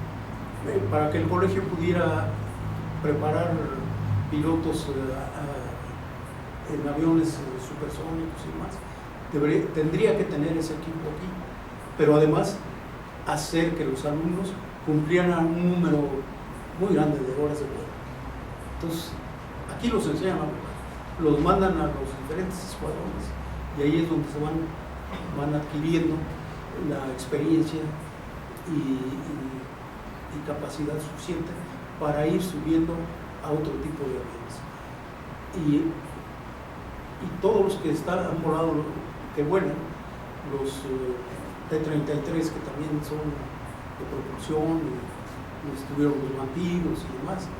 Para que el colegio pudiera preparar pilotos en aviones supersónicos y más, tendría que tener ese equipo aquí, pero además hacer que los alumnos cumplieran un número muy grande de horas de vuelo. Entonces, aquí los enseñan a volar, los mandan a los diferentes escuadrones y ahí es donde se van adquiriendo la experiencia y capacidad suficiente para ir subiendo a otro tipo de aviones. Y todos los que han volado, que vuelan, los T-33, que también son de propulsión, y estuvieron los bandidos y demás,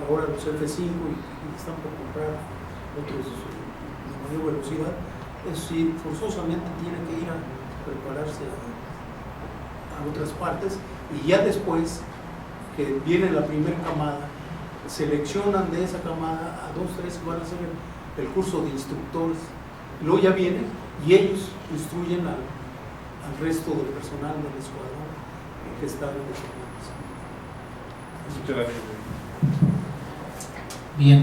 ahora los F-5 y están por comprar otros de mayor velocidad, eso sí, forzosamente tienen que ir a prepararse a otras partes, y ya después que viene la primera camada, seleccionan de esa camada a 2, 3 que van a hacer el curso de instructores, luego ya vienen y ellos instruyen al resto del personal del escuadrón que está en los formatos. Muchas gracias. Bien,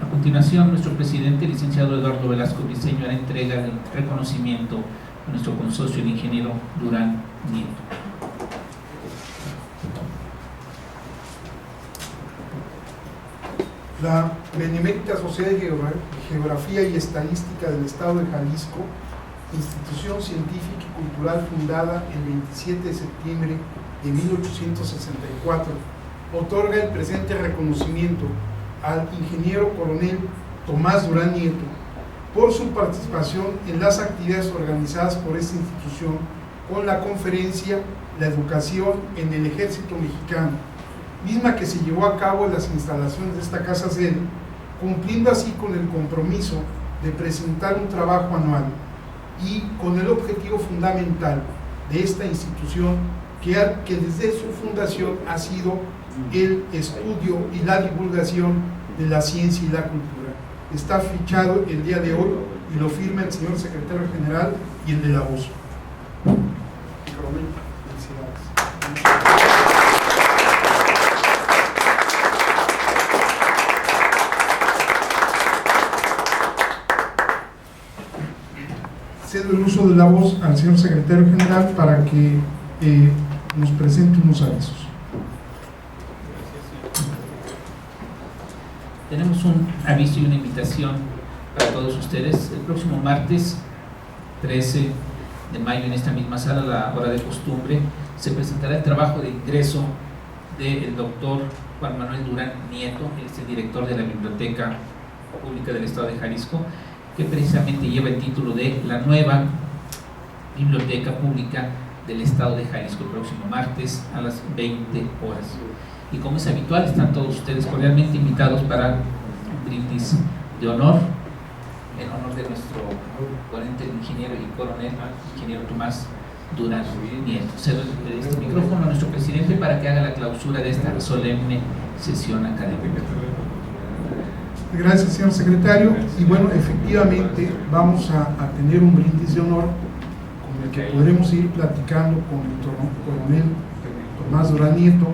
a continuación nuestro presidente, licenciado Eduardo Velasco Briceño, hará entrega del reconocimiento a nuestro consocio, el ingeniero Durán Nieto. La Benemérita Sociedad de Geografía y Estadística del Estado de Jalisco, institución científica y cultural fundada el 27 de septiembre de 1864, otorga el presente reconocimiento al ingeniero coronel Tomás Durán Nieto por su participación en las actividades organizadas por esta institución con la conferencia La Educación en el Ejército Mexicano, misma que se llevó a cabo en las instalaciones de esta casa sede, cumpliendo así con el compromiso de presentar un trabajo anual y con el objetivo fundamental de esta institución que desde su fundación ha sido el estudio y la divulgación de la ciencia y la cultura. Está fichado el día de hoy y lo firma el señor secretario general y el de la voz. Cedo el uso de la voz al señor secretario general para que nos presente unos avisos. Tenemos un aviso y una invitación para todos ustedes. El próximo martes 13 de mayo, en esta misma sala, a la hora de costumbre, se presentará el trabajo de ingreso del doctor Juan Manuel Durán Nieto, el director de la Biblioteca Pública del Estado de Jalisco, que precisamente lleva el título de La Nueva Biblioteca Pública del Estado de Jalisco, el próximo martes a las 20 horas. Y como es habitual, están todos ustedes cordialmente invitados para un brindis de honor, en honor de nuestro ponente, el ingeniero y coronel, ingeniero Tomás Durán Nieto. Cedo este micrófono a nuestro presidente para que haga la clausura de esta solemne sesión académica. Gracias, señor secretario. Y bueno, efectivamente vamos a tener un brindis de honor con el que podremos ir platicando con el coronel Tomás Durán Nieto,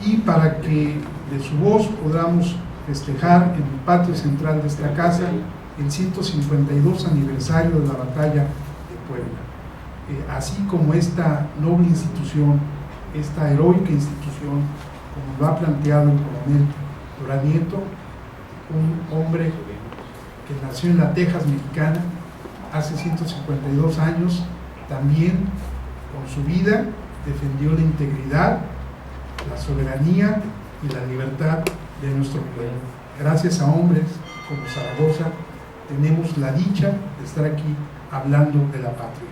y para que de su voz podamos festejar en el patio central de esta casa el 152 aniversario de la batalla de Puebla. así como esta noble institución, esta heroica institución, como lo ha planteado el coronel Durán Nieto, un hombre que nació en la Texas mexicana hace 152 años, también con su vida defendió la integridad, la soberanía y la libertad de nuestro pueblo. Gracias a hombres como Zaragoza tenemos la dicha de estar aquí hablando de la patria.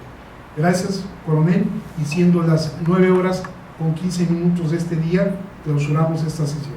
Gracias, coronel, y siendo las 9:15 de este día, clausuramos esta sesión.